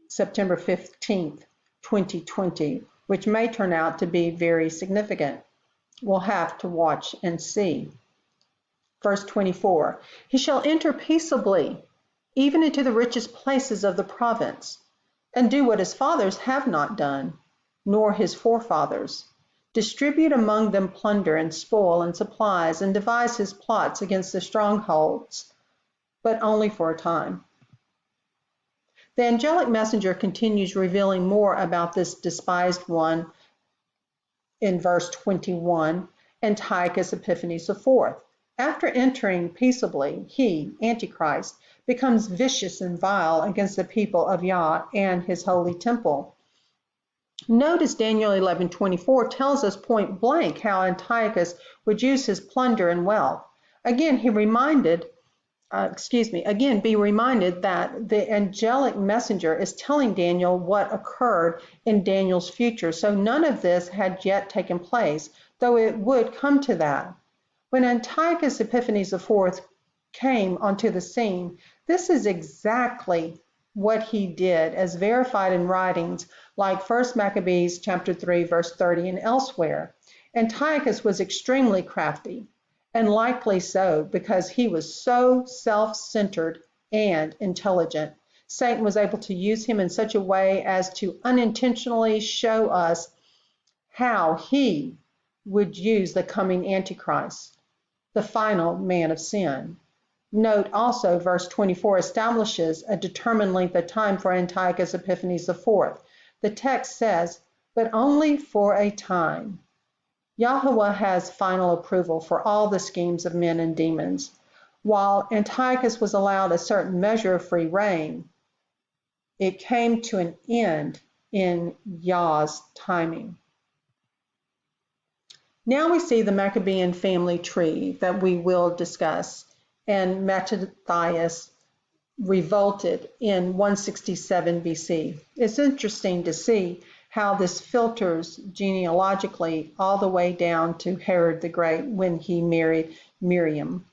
Speaker 1: September 15th, 2020, which may turn out to be very significant. We'll have to watch and see. Verse 24, he shall enter peaceably, even into the richest places of the province, and do what his fathers have not done, nor his forefathers, distribute among them plunder and spoil and supplies, and devise his plots against the strongholds, but only for a time. The angelic messenger continues revealing more about this despised one in verse 21, Antiochus Epiphanes IV. After entering peaceably, he, Antichrist, becomes vicious and vile against the people of Yah and his holy temple. Notice Daniel 11:24 tells us point blank how Antiochus would use his plunder and wealth. Again, be reminded that the angelic messenger is telling Daniel what occurred in Daniel's future. So none of this had yet taken place, though it would come to that. When Antiochus Epiphanes IV came onto the scene, this is exactly what he did, as verified in writings like 1 Maccabees chapter 3, verse 30 and elsewhere. Antiochus was extremely crafty, and likely so because he was so self-centered and intelligent. Satan was able to use him in such a way as to unintentionally show us how he would use the coming Antichrist, the final man of sin. Note also verse 24 establishes a determined length of time for Antiochus Epiphanes IV. The text says, but only for a time. Yahweh has final approval for all the schemes of men and demons. While Antiochus was allowed a certain measure of free reign, it came to an end in Yah's timing. Now we see the Maccabean family tree that we will discuss, and Mattathias revolted in 167 BC. It's interesting to see how this filters genealogically all the way down to Herod the Great when he married Miriam.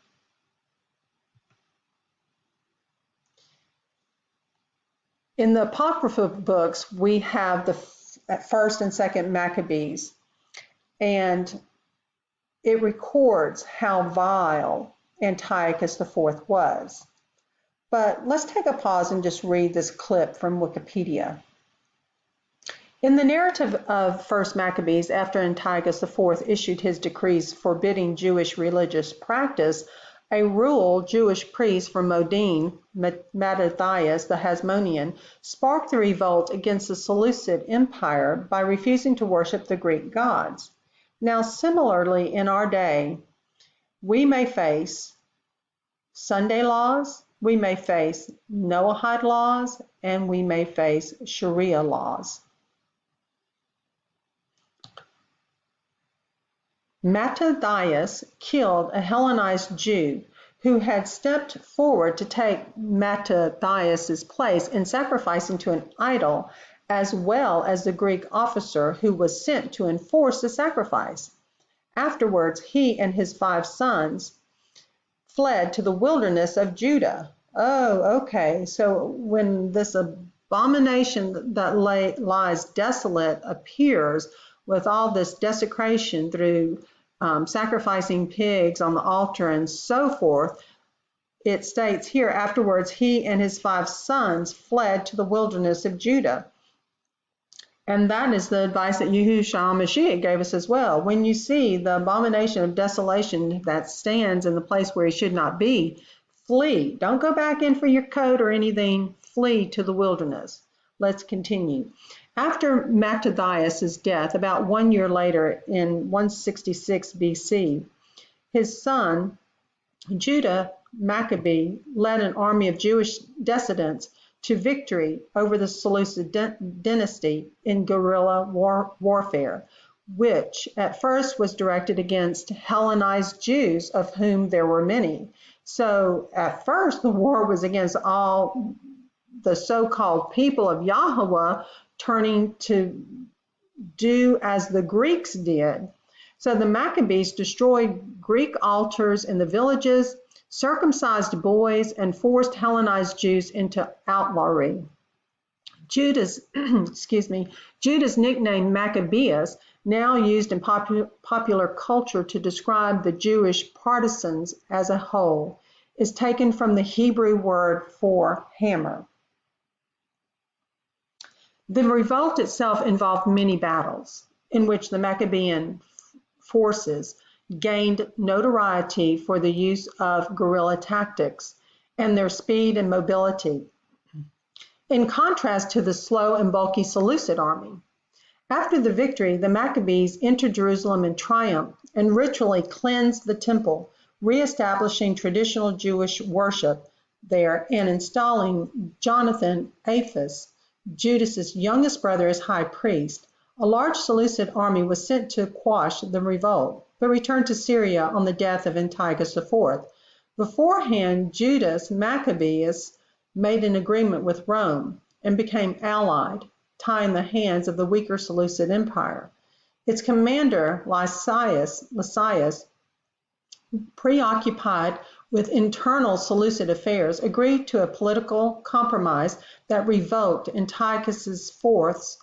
Speaker 1: In the Apocrypha books, we have the first and second Maccabees, and it records how vile Antiochus IV was. But let's take a pause and just read this clip from Wikipedia. In the narrative of 1 Maccabees, after Antiochus IV issued his decrees forbidding Jewish religious practice, a rural Jewish priest from Modin, Mattathias the Hasmonean, sparked the revolt against the Seleucid Empire by refusing to worship the Greek gods. Now, similarly, in our day, we may face Sunday laws, we may face Noahide laws, and we may face Sharia laws. Mattathias killed a Hellenized Jew who had stepped forward to take Mattathias's place in sacrificing to an idol, as well as the Greek officer who was sent to enforce the sacrifice. Afterwards, he and his 5 sons fled to the wilderness of Judah. Oh, okay. So when this abomination that lies desolate appears with all this desecration through sacrificing pigs on the altar and so forth, it states here, afterwards he and his 5 sons fled to the wilderness of Judah. And that is the advice that Yahushua Mashiach gave us as well. When you see the abomination of desolation that stands in the place where he should not be, flee. Don't go back in for your coat or anything. Flee to the wilderness. Let's continue. After Mattathias' death, about 1 year later in 166 BC, his son, Judah Maccabee, led an army of Jewish dissidents to victory over the Seleucid dynasty in guerrilla warfare, which at first was directed against Hellenized Jews, of whom there were many. So at first the war was against all the so-called people of Yahweh, turning to do as the Greeks did. So the Maccabees destroyed Greek altars in the villages, circumcised boys, and forced Hellenized Jews into outlawry. Judah's nickname Maccabeus, now used in popular culture to describe the Jewish partisans as a whole, is taken from the Hebrew word for hammer. The revolt itself involved many battles, in which the Maccabean forces gained notoriety for the use of guerrilla tactics and their speed and mobility, in contrast to the slow and bulky Seleucid army. After the victory, the Maccabees entered Jerusalem in triumph and ritually cleansed the temple, reestablishing traditional Jewish worship there and installing Jonathan Aphus, Judas's youngest brother, as high priest. A large Seleucid army was sent to quash the revolt, but returned to Syria on the death of Antiochus IV. Beforehand, Judas Maccabeus made an agreement with Rome and became allied, tying the hands of the weaker Seleucid Empire. Its commander, Lysias, preoccupied with internal Seleucid affairs, agreed to a political compromise that revoked Antiochus IV's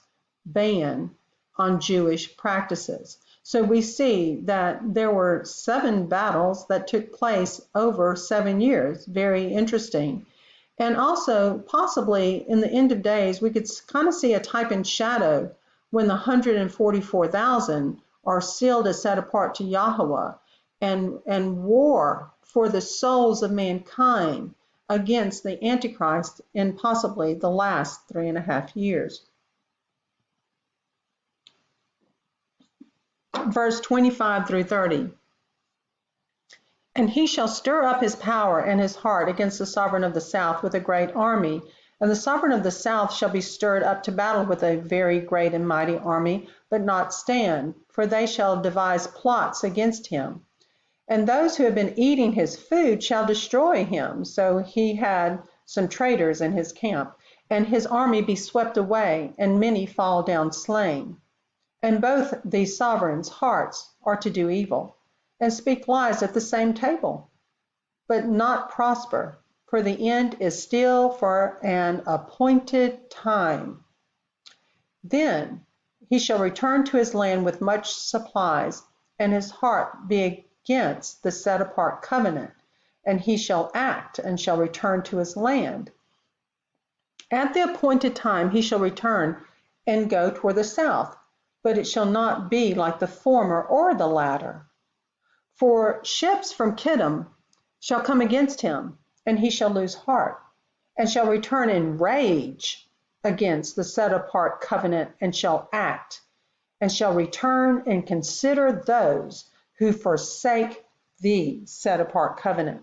Speaker 1: ban on Jewish practices. So we see that there were 7 battles that took place over 7 years. Very interesting. And also, possibly in the end of days, we could kind of see a type and shadow when the 144,000 are sealed as set apart to Yahweh, and war for the souls of mankind against the Antichrist in possibly the last 3.5 years. Verse 25 through 30. And he shall stir up his power and his heart against the sovereign of the south with a great army. And the sovereign of the south shall be stirred up to battle with a very great and mighty army, but not stand, for they shall devise plots against him. And those who have been eating his food shall destroy him. So he had some traitors in his camp, and his army be swept away, and many fall down slain. And both these sovereigns' hearts are to do evil, and speak lies at the same table, but not prosper, for the end is still for an appointed time. Then he shall return to his land with much supplies, and his heart be against the set apart covenant, and he shall act and shall return to his land. At the appointed time he shall return and go toward the south, but it shall not be like the former or the latter. For ships from Kittim shall come against him, and he shall lose heart, and shall return in rage against the set apart covenant, and shall act, and shall return and consider those who forsake the set apart covenant.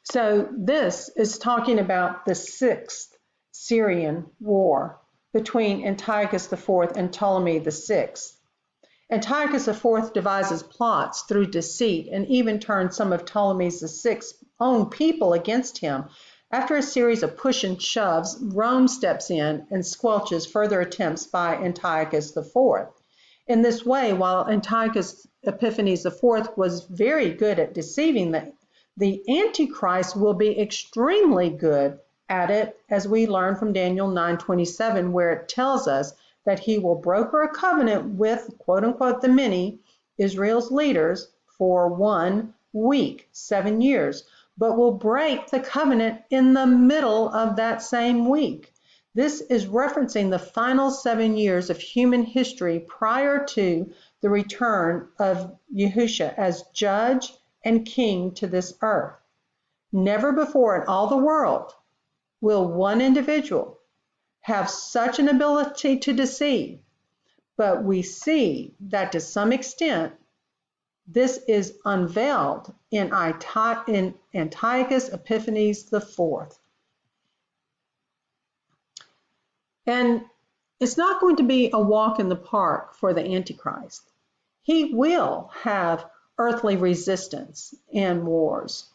Speaker 1: So this is talking about the 6th Syrian war between Antiochus IV and Ptolemy VI. Antiochus IV devises plots through deceit and even turns some of Ptolemy VI's own people against him. After a series of push and shoves, Rome steps in and squelches further attempts by Antiochus IV. In this way, while Antiochus Epiphanes IV was very good at deceiving, the Antichrist will be extremely good at it, as we learn from Daniel 9:27, where it tells us that he will broker a covenant with, quote unquote, the many, Israel's leaders, for 1 week, 7 years, but will break the covenant in the middle of that same week. This is referencing the final 7 years of human history prior to the return of Yahusha as judge and king to this earth. Never before in all the world will one individual have such an ability to deceive, but we see that to some extent this is unveiled in Antiochus Epiphanes IV. And it's not going to be a walk in the park for the Antichrist. He will have earthly resistance and wars.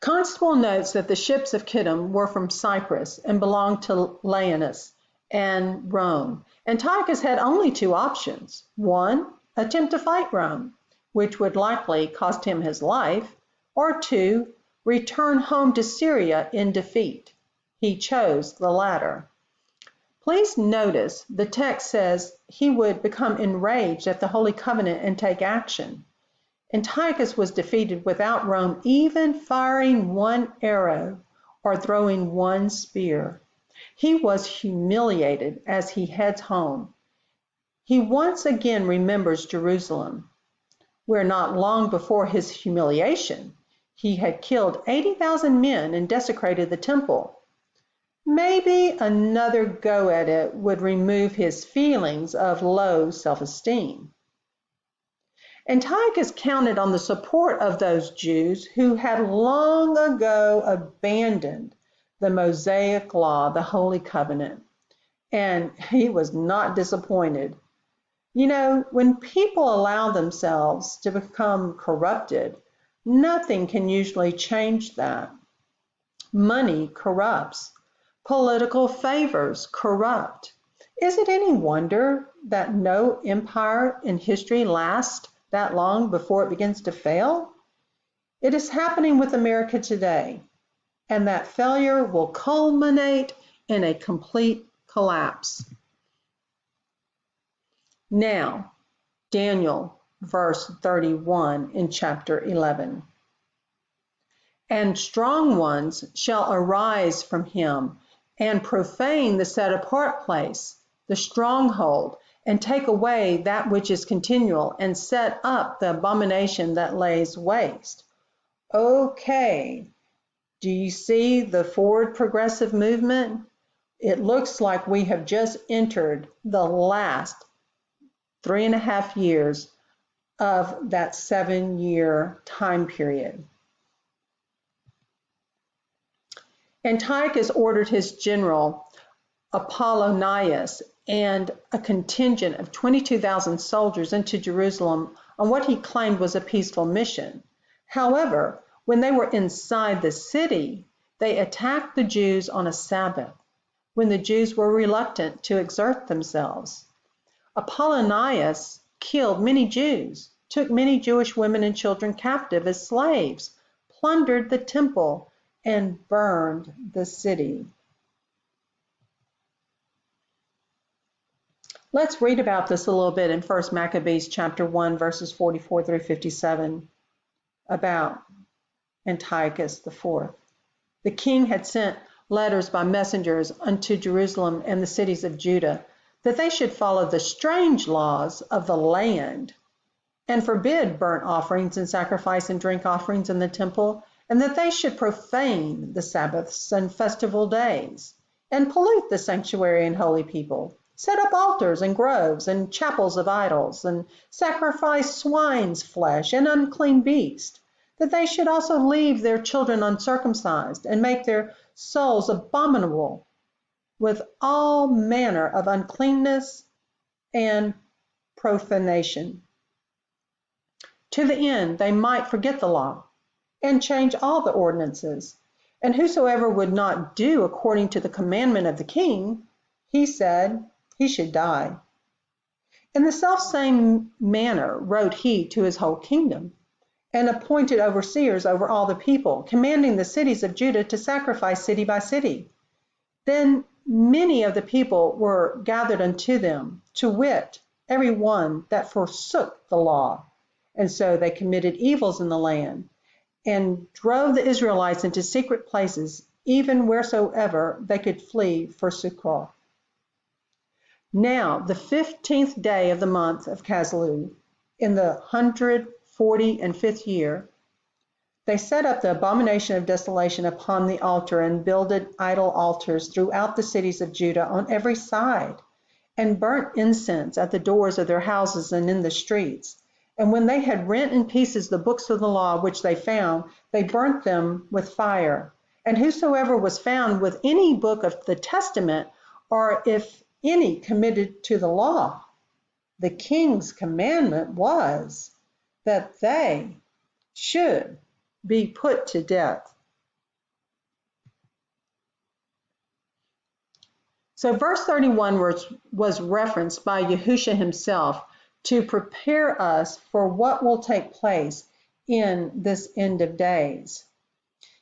Speaker 1: Constable notes that the ships of Kittim were from Cyprus and belonged to Laonus and Rome. Antiochus had only 2 options. 1, attempt to fight Rome, which would likely cost him his life, or 2, return home to Syria in defeat. He chose the latter. Please notice the text says he would become enraged at the Holy Covenant and take action. Antiochus was defeated without Rome even firing 1 arrow or throwing 1 spear. He was humiliated as he heads home. He once again remembers Jerusalem, where not long before his humiliation, he had killed 80,000 men and desecrated the temple. Maybe another go at it would remove his feelings of low self-esteem. Antiochus counted on the support of those Jews who had long ago abandoned the Mosaic law, the Holy Covenant, and he was not disappointed. You know, when people allow themselves to become corrupted, nothing can usually change that. Money corrupts. Political favors corrupt. Is it any wonder that no empire in history lasts that long before it begins to fail? It is happening with America today, and that failure will culminate in a complete collapse. Now, Daniel, verse 31 in chapter 11. And strong ones shall arise from him and profane the set apart place, the stronghold, and take away that which is continual, and set up the abomination that lays waste. Okay, do you see the forward progressive movement? It looks like we have just entered the last 3.5 years of that 7-year time period. Antiochus ordered his general Apollonius and a contingent of 22,000 soldiers into Jerusalem on what he claimed was a peaceful mission. However, when they were inside the city, they attacked the Jews on a Sabbath, when the Jews were reluctant to exert themselves. Apollonius killed many Jews, took many Jewish women and children captive as slaves, plundered the temple, and burned the city. Let's read about this a little bit in 1 Maccabees chapter 1, verses 44 through 57, about Antiochus IV. The king had sent letters by messengers unto Jerusalem and the cities of Judah, that they should follow the strange laws of the land, and forbid burnt offerings and sacrifice and drink offerings in the temple, and that they should profane the Sabbaths and festival days, and pollute the sanctuary and holy people, set up altars and groves and chapels of idols, and sacrifice swine's flesh and unclean beast, that they should also leave their children uncircumcised, and make their souls abominable with all manner of uncleanness and profanation, to the end they might forget the law, and change all the ordinances. And whosoever would not do according to the commandment of the king, he said, he should die. In the selfsame manner wrote he to his whole kingdom, and appointed overseers over all the people, commanding the cities of Judah to sacrifice city by city. Then many of the people were gathered unto them, to wit, every one that forsook the law. And so they committed evils in the land, and drove the Israelites into secret places, even wheresoever they could flee for succor. Now, the 15th day of the month of Casleu, in the 145th year, they set up the abomination of desolation upon the altar, and builded idol altars throughout the cities of Judah on every side, and burnt incense at the doors of their houses and in the streets. And when they had rent in pieces the books of the law which they found, they burnt them with fire. And whosoever was found with any book of the testament, or if any committed to the law, the king's commandment was that they should be put to death. So verse 31 was referenced by Yahushua himself to prepare us for what will take place in this end of days.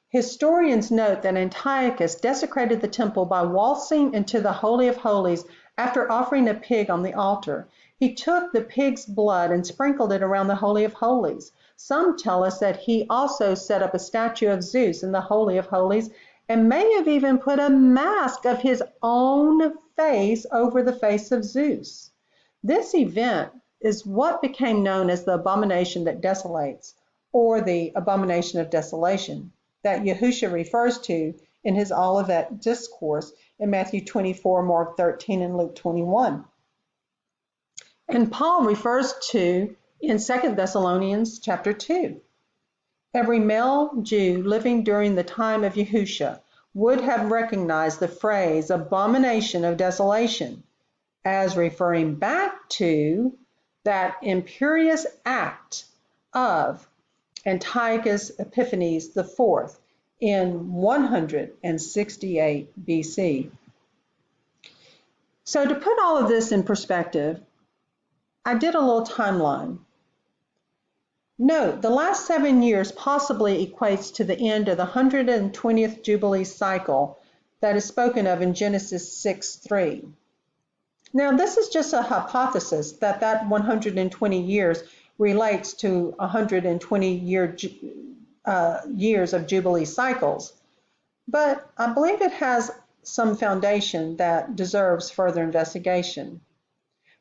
Speaker 1: Historians note that Antiochus desecrated the temple by waltzing into the Holy of Holies after offering a pig on the altar. He took the pig's blood and sprinkled it around the Holy of Holies. Some tell us that he also set up a statue of Zeus in the Holy of Holies, and may have even put a mask of his own face over the face of Zeus. This event is what became known as the abomination that desolates, or the abomination of desolation, that Yahushua refers to in his Olivet discourse in Matthew 24, Mark 13, and Luke 21. And Paul refers to in 2 Thessalonians chapter 2. Every male Jew living during the time of Yahushua would have recognized the phrase abomination of desolation as referring back to that imperious act of Antiochus Epiphanes IV in 168 BC. So to put all of this in perspective, I did a little timeline. Note, the last 7 years possibly equates to the end of the 120th Jubilee cycle that is spoken of in Genesis 6:3. Now, this is just a hypothesis that 120 years relates to 120 years of Jubilee cycles, but I believe it has some foundation that deserves further investigation.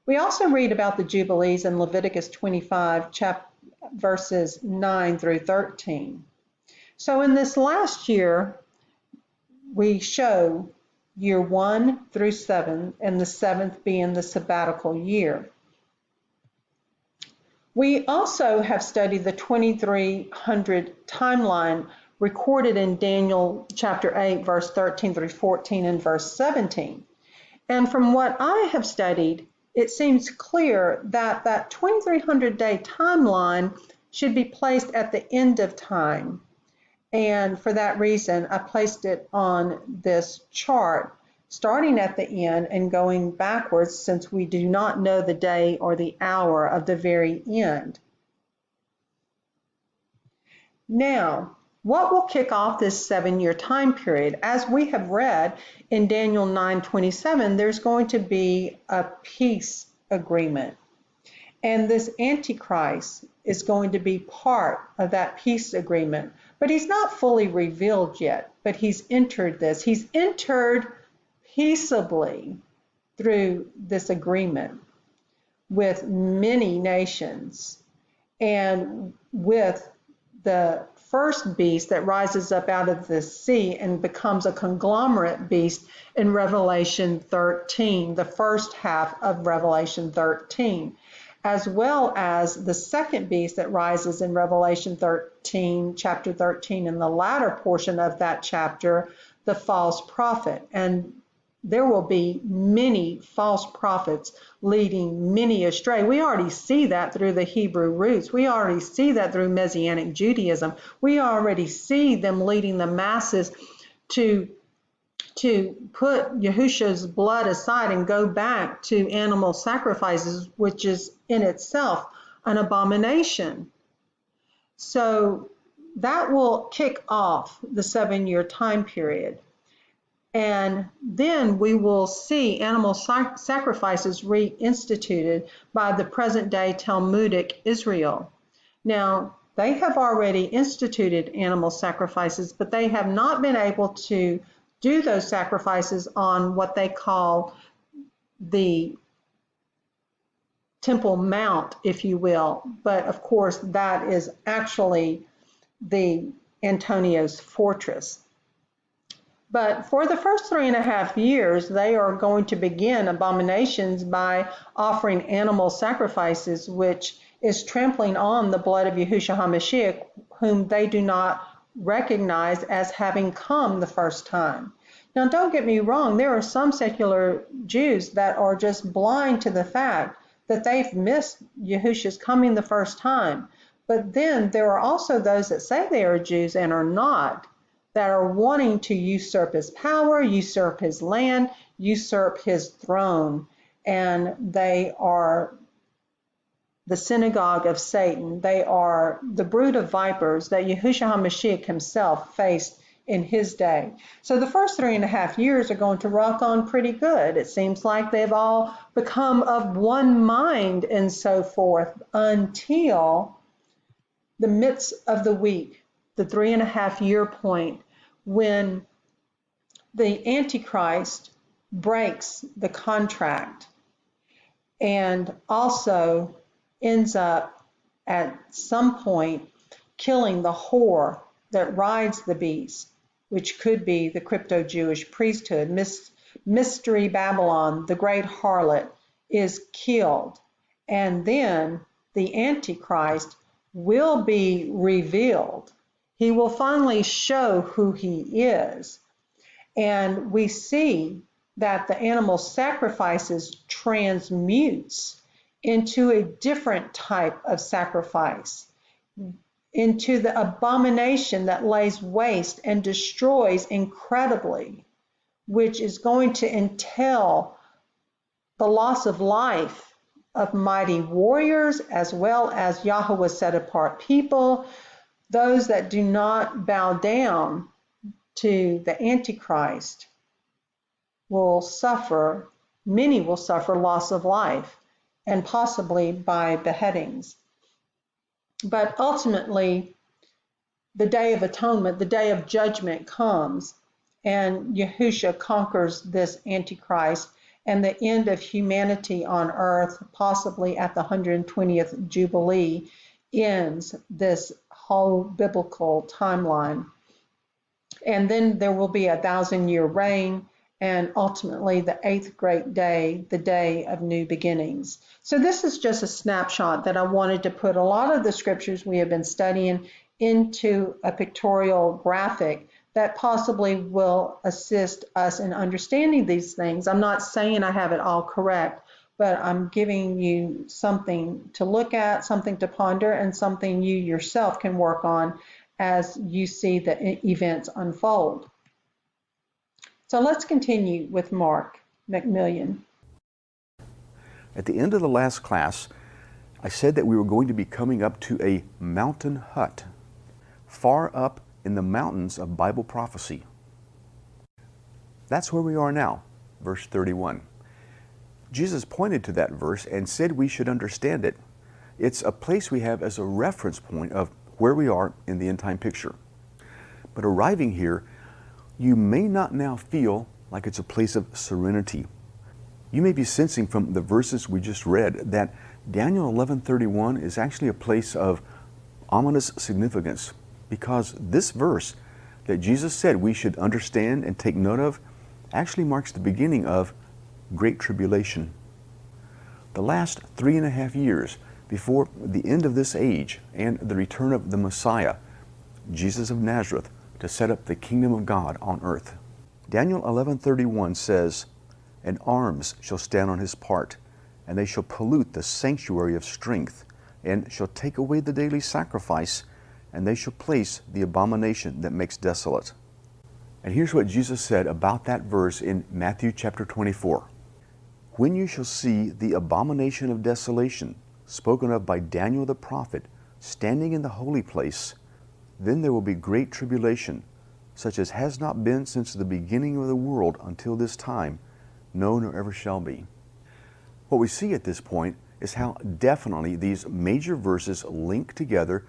Speaker 1: We also read about the Jubilees in Leviticus 25, verses 9 through 13. So in this last year, we show year 1 through 7, and the 7th being the sabbatical year. We also have studied the 2300 timeline recorded in Daniel chapter 8, verse 13 through 14 and verse 17. And from what I have studied, it seems clear that that 2300-day timeline should be placed at the end of time. And for that reason, I placed it on this chart, starting at the end and going backwards, since we do not know the day or the hour of the very end. Now, what will kick off this 7-year time period? As we have read in Daniel 9:27, there's going to be a peace agreement. And this Antichrist is going to be part of that peace agreement. But he's not fully revealed yet, but he's entered this. He's entered peaceably through this agreement with many nations, and with the first beast that rises up out of the sea and becomes a conglomerate beast in Revelation 13, the first half of Revelation 13, as well as the second beast that rises in Revelation 13, chapter 13, in the latter portion of that chapter, the false prophet. And there will be many false prophets leading many astray. We already see that through the Hebrew roots. We already see that through Messianic Judaism. We already see them leading the masses to put Yahushua's blood aside and go back to animal sacrifices, which is in itself an abomination. So that will kick off the 7-year time period. And then we will see animal sacrifices reinstituted by the present day Talmudic Israel. Now, they have already instituted animal sacrifices, but they have not been able to do those sacrifices on what they call the Temple Mount, if you will. But of course, that is actually the Antonio's fortress. But for the first 3.5 years, they are going to begin abominations by offering animal sacrifices, which is trampling on the blood of Yahushua HaMashiach, whom they do not recognize as having come the first time. Now, don't get me wrong, there are some secular Jews that are just blind to the fact that they've missed Yahushua's coming the first time. But then there are also those that say they are Jews and are not, that are wanting to usurp his power, usurp his land, usurp his throne. And they are the synagogue of Satan. They are the brood of vipers that Yahushua HaMashiach himself faced in his day. So the first 3.5 years are going to rock on pretty good. It seems like they've all become of one mind and so forth, until the midst of the week, the 3.5-year point, when the Antichrist breaks the contract and also ends up at some point killing the whore that rides the beast, which could be the crypto-Jewish priesthood. Mystery Babylon, the great harlot, is killed. And then the Antichrist will be revealed. He will finally show who he is. And we see that the animal sacrifices transmutes into a different type of sacrifice, into the abomination that lays waste and destroys incredibly, which is going to entail the loss of life of mighty warriors, as well as Yahweh's set apart people, those that do not bow down to the Antichrist will suffer, many will suffer loss of life, and possibly by beheadings. But ultimately, the Day of Atonement, the Day of Judgment comes, and Yahusha conquers this Antichrist, and the end of humanity on earth, possibly at the 120th Jubilee, ends this whole biblical timeline. And then there will be a 1,000-year reign, and ultimately the eighth great day, the day of new beginnings. So this is just a snapshot that I wanted to put a lot of the scriptures we have been studying into a pictorial graphic that possibly will assist us in understanding these things. I'm not saying I have it all correct, but I'm giving you something to look at, something to ponder, and something you yourself can work on as you see the events unfold. So let's continue with Mark McMillian.
Speaker 2: At the end of the last class, I said that we were going to be coming up to a mountain hut, far up in the mountains of Bible prophecy. That's where we are now, verse 31. Jesus pointed to that verse and said we should understand it. It's a place we have as a reference point of where we are in the end time picture. But arriving here, you may not now feel like it's a place of serenity. You may be sensing from the verses we just read that Daniel 11:31 is actually a place of ominous significance, because this verse that Jesus said we should understand and take note of actually marks the beginning of Great Tribulation. The last 3.5 years before the end of this age and the return of the Messiah, Jesus of Nazareth, to set up the kingdom of God on earth. Daniel 11:31 says, "And arms shall stand on his part, and they shall pollute the sanctuary of strength, and shall take away the daily sacrifice, and they shall place the abomination that makes desolate." And here's what Jesus said about that verse in Matthew chapter 24. "When you shall see the abomination of desolation, spoken of by Daniel the prophet, standing in the holy place, then there will be great tribulation, such as has not been since the beginning of the world until this time, no, nor ever shall be." What we see at this point is how definitely these major verses link together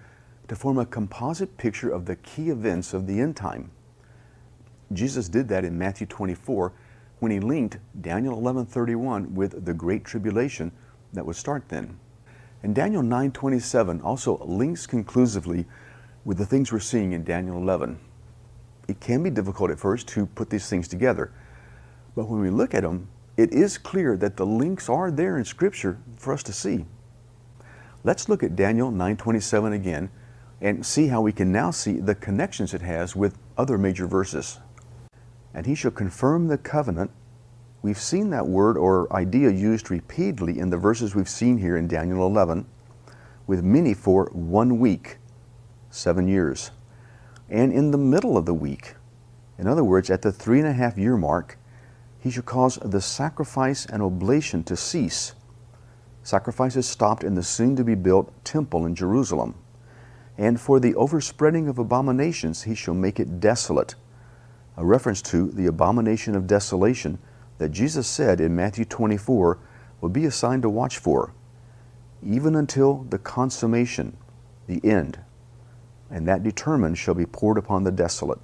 Speaker 2: to form a composite picture of the key events of the end time. Jesus did that in Matthew 24 when he linked Daniel 11:31 with the Great Tribulation that would start then. And Daniel 9:27 also links conclusively with the things we're seeing in Daniel 11. It can be difficult at first to put these things together, but when we look at them, it is clear that the links are there in Scripture for us to see. Let's look at Daniel 9:27 again and see how we can now see the connections it has with other major verses. "And he shall confirm the covenant." We've seen that word or idea used repeatedly in the verses we've seen here in Daniel 11, with many for 1 week, 7 years. And in the middle of the week, in other words, at the 3.5-year mark, he shall cause the sacrifice and oblation to cease. Sacrifices stopped in the soon-to-be-built temple in Jerusalem. And for the overspreading of abominations he shall make it desolate, a reference to the abomination of desolation that Jesus said in Matthew 24 would be a sign to watch for, even until the consummation, the end, and that determined shall be poured upon the desolate.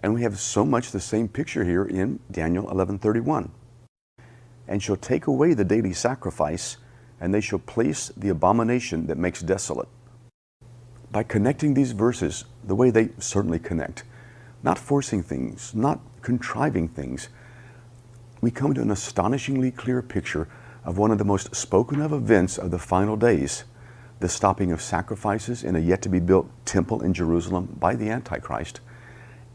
Speaker 2: And we have so much the same picture here in Daniel 11:31. "And shall take away the daily sacrifice, and they shall place the abomination that makes desolate." By connecting these verses the way they certainly connect, not forcing things, not contriving things, we come to an astonishingly clear picture of one of the most spoken of events of the final days, the stopping of sacrifices in a yet-to-be-built temple in Jerusalem by the Antichrist,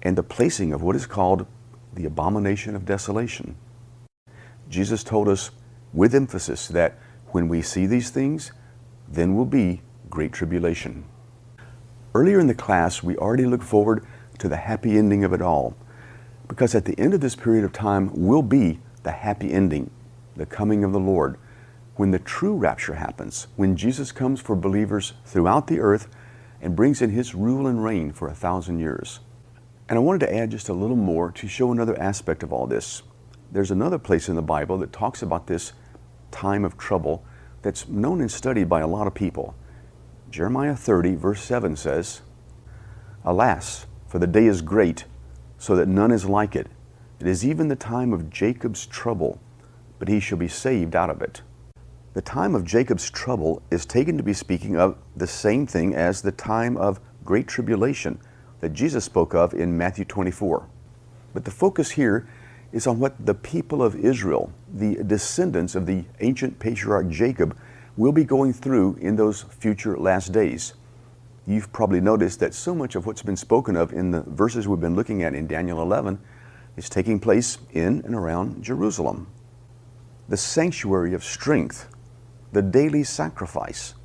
Speaker 2: and the placing of what is called the abomination of desolation. Jesus told us with emphasis that when we see these things, then will be great tribulation. Earlier in the class, we already looked forward to the happy ending of it all, because at the end of this period of time will be the happy ending. the coming of the Lord, when the true rapture happens, when Jesus comes for believers throughout the earth and brings in his rule and reign for 1,000 years. And I wanted to add just a little more to show another aspect of all this. There's another place in the Bible that talks about this time of trouble that's known and studied by a lot of people. Jeremiah 30, verse 7 says, "Alas, for the day is great, so that none is like it. It is even the time of Jacob's trouble, but he shall be saved out of it." The time of Jacob's trouble is taken to be speaking of the same thing as the time of great tribulation that Jesus spoke of in Matthew 24. But the focus here is on what the people of Israel, the descendants of the ancient patriarch Jacob, will be going through in those future last days. You've probably noticed that so much of what's been spoken of in the verses we've been looking at in Daniel 11 is taking place in and around Jerusalem. The sanctuary of strength, the daily sacrifice.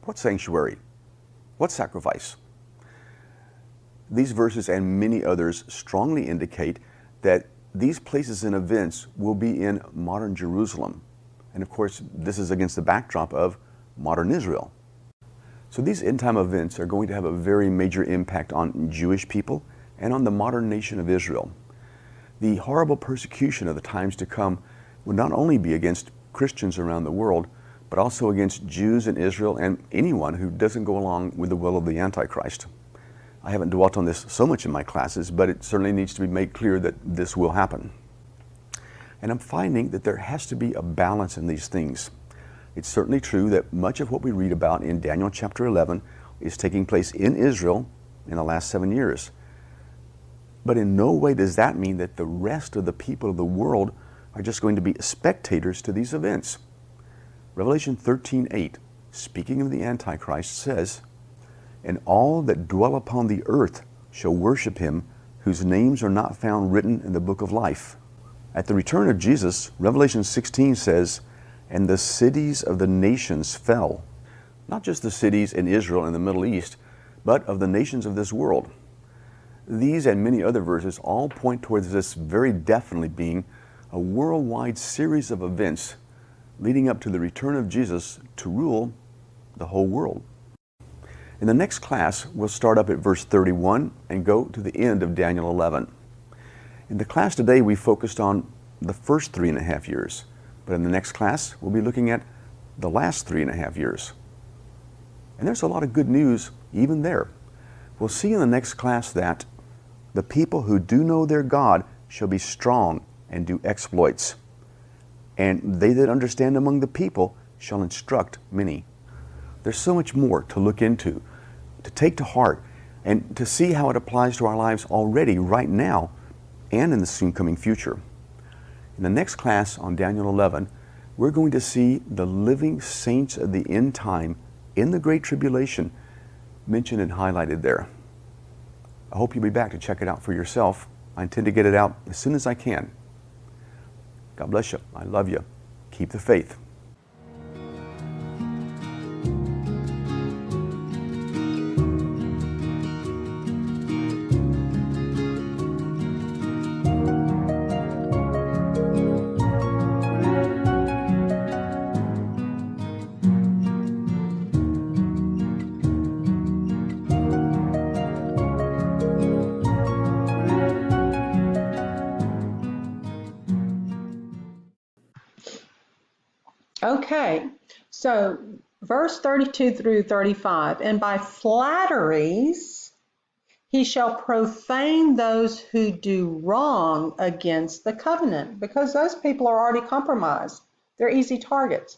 Speaker 2: What sanctuary? What sacrifice? These verses and many others strongly indicate that these places and events will be in modern Jerusalem. And of course, this is against the backdrop of modern Israel. So these end-time events are going to have a very major impact on Jewish people and on the modern nation of Israel. The horrible persecution of the times to come will not only be against Christians around the world, but also against Jews in Israel and anyone who doesn't go along with the will of the Antichrist. I haven't dwelt on this so much in my classes, but it certainly needs to be made clear that this will happen. And I'm finding that there has to be a balance in these things. It's certainly true that much of what we read about in Daniel chapter 11 is taking place in Israel in the last 7 years. But in no way does that mean that the rest of the people of the world are just going to be spectators to these events. Revelation 13:8, speaking of the Antichrist, says, "And all that dwell upon the earth shall worship him, whose names are not found written in the book of life." At the return of Jesus, Revelation 16 says, "And the cities of the nations fell." Not just the cities in Israel and the Middle East, but of the nations of this world. These and many other verses all point towards this very definitely being a worldwide series of events leading up to the return of Jesus to rule the whole world. In the next class, we'll start up at verse 31 and go to the end of Daniel 11. In the class today, we focused on the first 3.5 years, but in the next class, we'll be looking at the last 3.5 years. And there's a lot of good news even there. We'll see in the next class that the people who do know their God shall be strong and do exploits, and they that understand among the people shall instruct many. There's so much more to look into, to take to heart, and to see how it applies to our lives already, right now, and in the soon coming future. In the next class on Daniel 11, we're going to see the living saints of the end time in the Great Tribulation mentioned and highlighted there. I hope you'll be back to check it out for yourself. I intend to get it out as soon as I can. God bless you. I love you. Keep the faith.
Speaker 1: Okay, so verse 32 through 35, and by flatteries he shall profane those who do wrong against the covenant, because those people are already compromised. They're easy targets.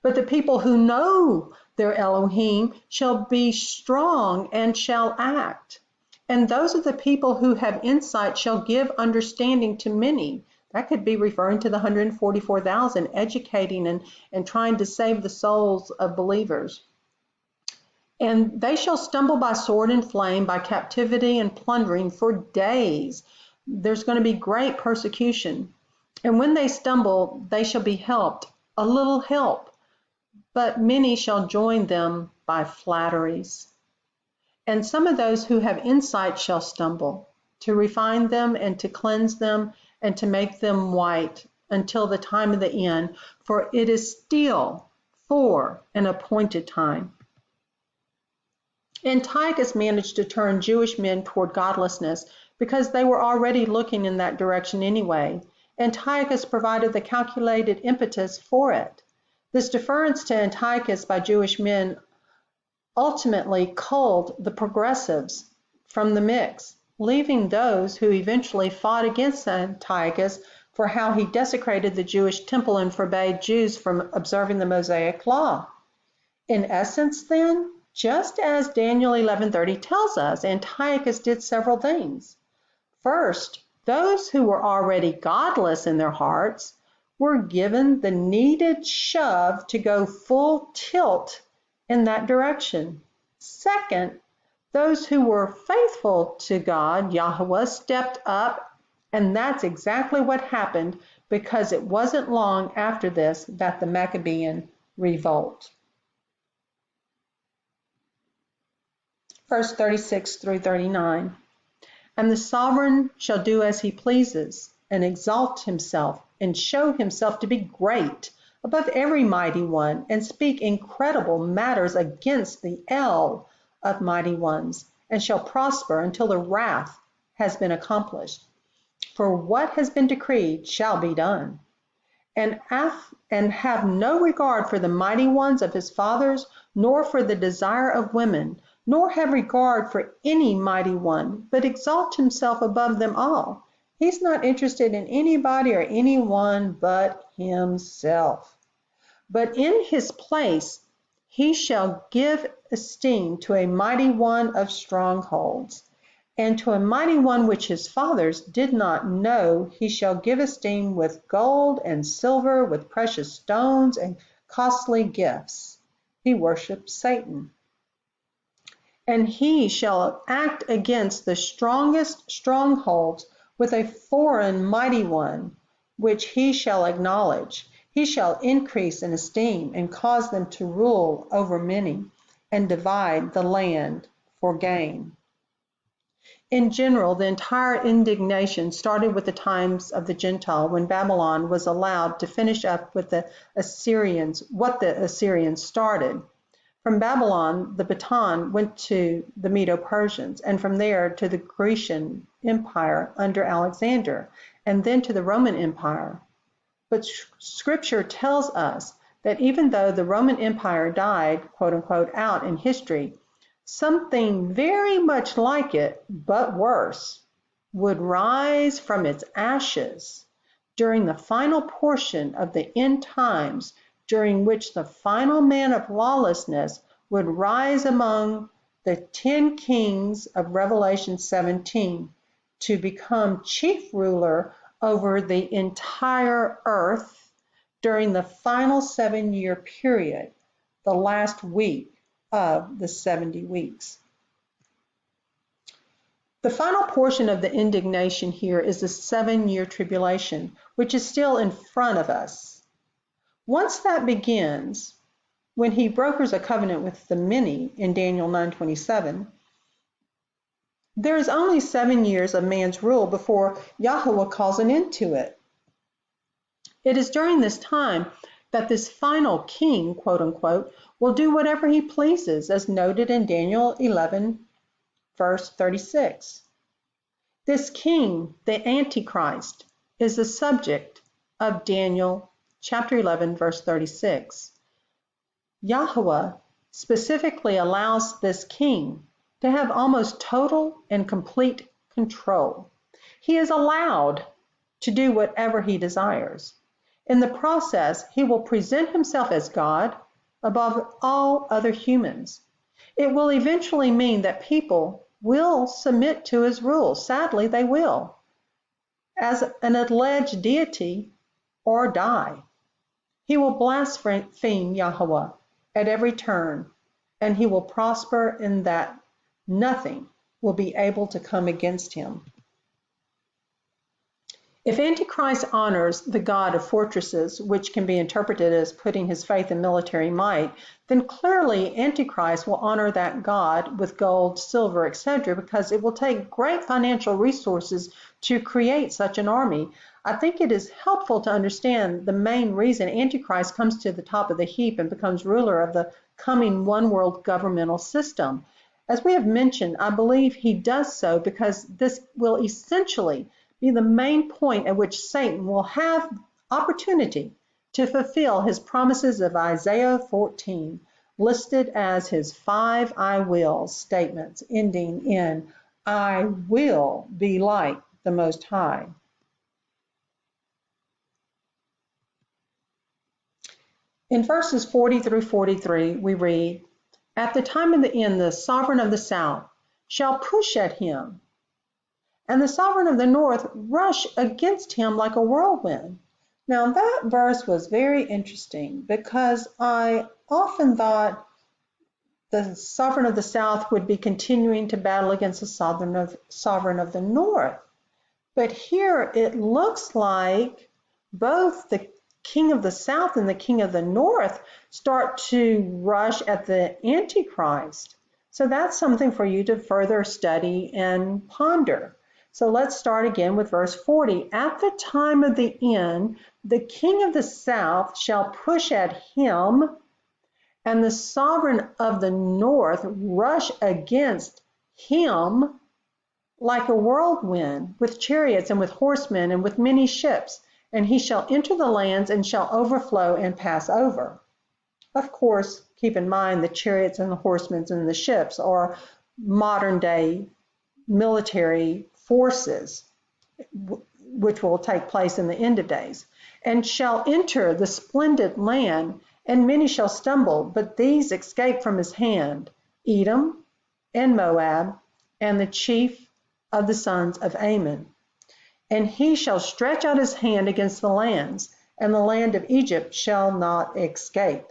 Speaker 1: But the people who know their Elohim shall be strong and shall act. And those of the people who have insight shall give understanding to many. That could be referring to the 144,000 educating and trying to save the souls of believers. And they shall stumble by sword and flame, by captivity and plundering for days. There's going to be great persecution. And when they stumble, they shall be helped, a little help. But many shall join them by flatteries. And some of those who have insight shall stumble, to refine them and to cleanse them and to make them white until the time of the end, for it is still for an appointed time. Antiochus managed to turn Jewish men toward godlessness because they were already looking in that direction anyway. Antiochus provided the calculated impetus for it. This deference to Antiochus by Jewish men ultimately culled the progressives from the mix, leaving those who eventually fought against Antiochus for how he desecrated the Jewish temple and forbade Jews from observing the Mosaic law. In essence, then, just as Daniel 11:30 tells us, Antiochus did several things. First, those who were already godless in their hearts were given the needed shove to go full tilt in that direction. Second, those who were faithful to God, Yahweh, stepped up, and that's exactly what happened, because it wasn't long after this that the Maccabean revolt. Verse 36 through 39. And the sovereign shall do as he pleases, and exalt himself, and show himself to be great above every mighty one, and speak incredible matters against the El of mighty ones, and shall prosper until the wrath has been accomplished. For what has been decreed shall be done. And have no regard for the mighty ones of his fathers, nor for the desire of women, nor have regard for any mighty one, but exalt himself above them all. He's not interested in anybody or anyone but himself. But in his place he shall give esteem to a mighty one of strongholds, and to a mighty one which his fathers did not know he shall give esteem with gold and silver, with precious stones and costly gifts. He worships Satan. And he shall act against the strongest strongholds with a foreign mighty one, which he shall acknowledge. He shall increase in esteem, and cause them to rule over many, and divide the land for gain. In general, the entire indignation started with the times of the Gentile, when Babylon was allowed to finish up with the Assyrians, what the Assyrians started. From Babylon, the baton went to the Medo-Persians, and from there to the Grecian Empire under Alexander, and then to the Roman Empire. But Scripture tells us that even though the Roman Empire died, quote unquote, out in history, something very much like it, but worse, would rise from its ashes during the final portion of the end times, during which the final man of lawlessness would rise among the 10 kings of Revelation 17 to become chief ruler over the entire earth during the final 7-year period, the last week of the 70 weeks. The final portion of the indignation here is the 7-year tribulation, which is still in front of us. Once that begins, when he brokers a covenant with the many in Daniel 9:27, there is only 7 years of man's rule before Yahweh calls an end to it. It is during this time that this final king, quote unquote, will do whatever he pleases, as noted in Daniel 11, verse 36. This king, the Antichrist, is the subject of Daniel chapter 11, verse 36. Yahweh specifically allows this king to have almost total and complete control. He is allowed to do whatever he desires. In the process, he will present himself as God above all other humans. It will eventually mean that people will submit to his rule. Sadly, they will, as an alleged deity, or die. He will blaspheme Yahweh at every turn, and he will prosper in that nothing will be able to come against him. If Antichrist honors the god of fortresses, which can be interpreted as putting his faith in military might, then clearly Antichrist will honor that god with gold, silver, etc., because it will take great financial resources to create such an army. I think it is helpful to understand the main reason Antichrist comes to the top of the heap and becomes ruler of the coming one world governmental system. As we have mentioned, I believe he does so because this will essentially be the main point at which Satan will have opportunity to fulfill his promises of Isaiah 14, listed as his 5 I will statements, ending in I will be like the Most High. In verses 40 through 43, we read, At the time of the end, the sovereign of the south shall push at him, and the sovereign of the north rush against him like a whirlwind. Now that verse was very interesting because I often thought the sovereign of the south would be continuing to battle against the sovereign of the north. But here it looks like both the king of the south and the king of the north start to rush at the Antichrist. So that's something for you to further study and ponder. So let's start again with verse 40. At the time of the end, the king of the south shall push at him, and the sovereign of the north rush against him like a whirlwind, with chariots and with horsemen and with many ships. And he shall enter the lands and shall overflow and pass over. Of course, keep in mind the chariots and the horsemen and the ships are modern day military forces, which will take place in the end of days, and shall enter the splendid land, and many shall stumble, but these escape from his hand, Edom and Moab, and the chief of the sons of Ammon. And he shall stretch out his hand against the lands, and the land of Egypt shall not escape.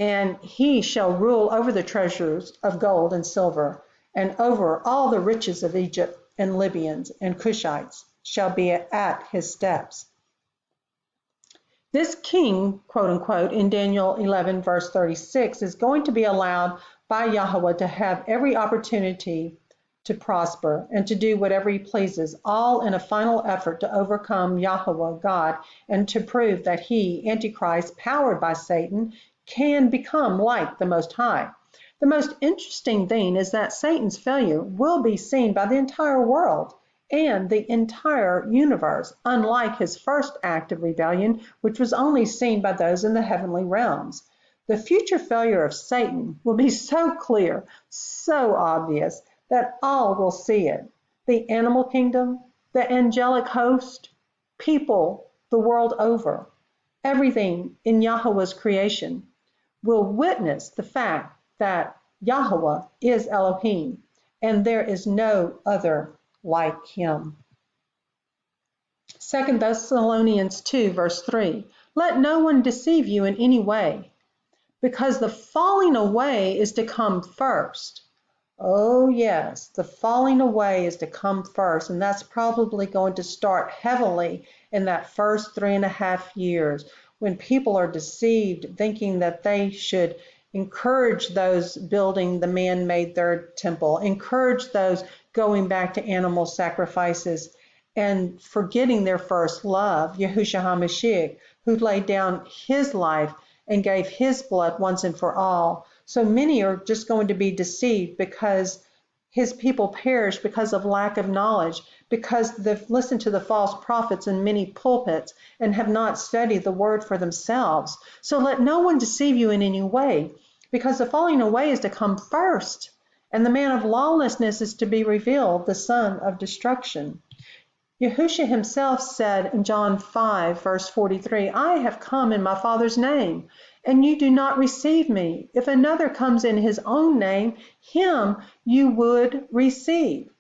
Speaker 1: And he shall rule over the treasures of gold and silver, and over all the riches of Egypt, and Libyans and Cushites shall be at his steps. This king, quote unquote, in Daniel 11, verse 36, is going to be allowed by Yahweh to have every opportunity to prosper and to do whatever he pleases, all in a final effort to overcome Yahweh, God, and to prove that he, Antichrist, powered by Satan, can become like the Most High. The most interesting thing is that Satan's failure will be seen by the entire world and the entire universe, unlike his first act of rebellion, which was only seen by those in the heavenly realms. The future failure of Satan will be so clear, so obvious, that all will see it. The animal kingdom, the angelic host, people the world over, everything in Yahweh's creation will witness the fact that Yahweh is Elohim, and there is no other like him. 2 Thessalonians 2, verse 3, Let no one deceive you in any way, because the falling away is to come first. Oh yes, the falling away is to come first, and that's probably going to start heavily in that first 3.5 years when people are deceived, thinking that they should encourage those building the man-made third temple, encourage those going back to animal sacrifices, and forgetting their first love, Yahushua HaMashiach, who laid down his life and gave his blood once and for all. So many are just going to be deceived because his people perish because of lack of knowledge, because they've listened to the false prophets in many pulpits and have not studied the word for themselves. So let no one deceive you in any way, because the falling away is to come first, and the man of lawlessness is to be revealed, the son of destruction. Yahushua himself said in John 5, verse 43, I have come in my Father's name, and you do not receive me. If another comes in his own name, him you would receive.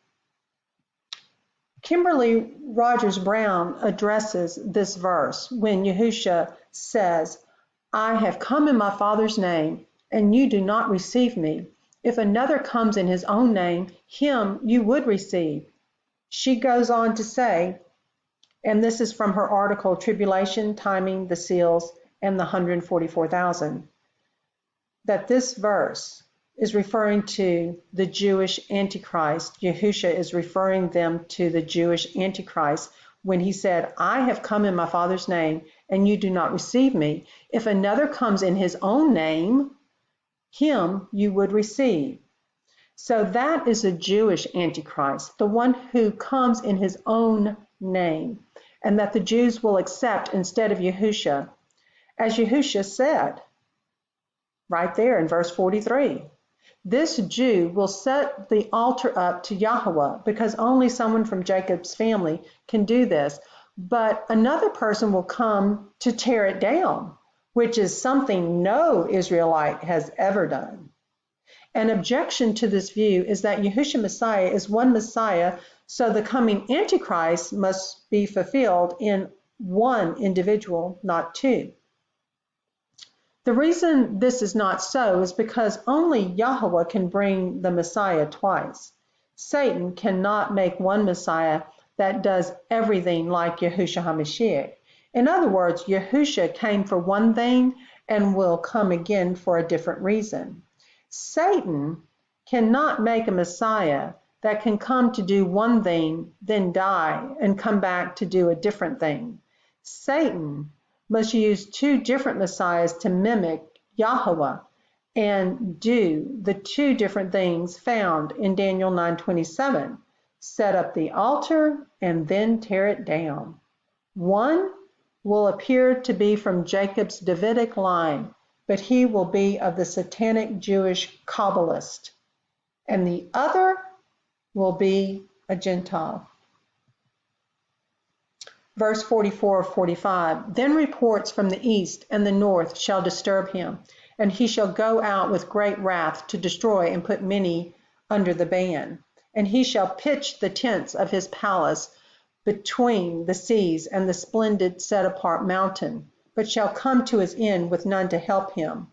Speaker 1: Kimberly Rogers Brown addresses this verse when Yahushua says, I have come in my Father's name, and you do not receive me. If another comes in his own name, him you would receive. She goes on to say, And this is from her article, Tribulation, Timing, the Seals, and the 144,000, that this verse is referring to the Jewish Antichrist. Yahusha is referring them to the Jewish Antichrist when he said, I have come in my Father's name, and you do not receive me. If another comes in his own name, him you would receive. So that is a Jewish Antichrist, the one who comes in his own name, and that the Jews will accept instead of Yahusha. As Yahusha said, right there in verse 43, this Jew will set the altar up to Yahweh, because only someone from Jacob's family can do this. But another person will come to tear it down, which is something no Israelite has ever done. An objection to this view is that Yahushua Messiah is one Messiah, so the coming Antichrist must be fulfilled in one individual, not two. The reason this is not so is because only Yahweh can bring the Messiah twice. Satan cannot make one Messiah that does everything like Yahushua HaMashiach. In other words, Yahushua came for one thing and will come again for a different reason. Satan cannot make a Messiah that can come to do one thing, then die, and come back to do a different thing. Satan must use two different Messiahs to mimic Yahweh and do the two different things found in Daniel 9:27, set up the altar and then tear it down. One will appear to be from Jacob's Davidic line, but he will be of the satanic Jewish Kabbalist, and the other will be a Gentile. Verse 44-45, then reports from the east and the north shall disturb him, and he shall go out with great wrath to destroy and put many under the ban. And he shall pitch the tents of his palace between the seas and the splendid set apart mountain, but shall come to his end with none to help him.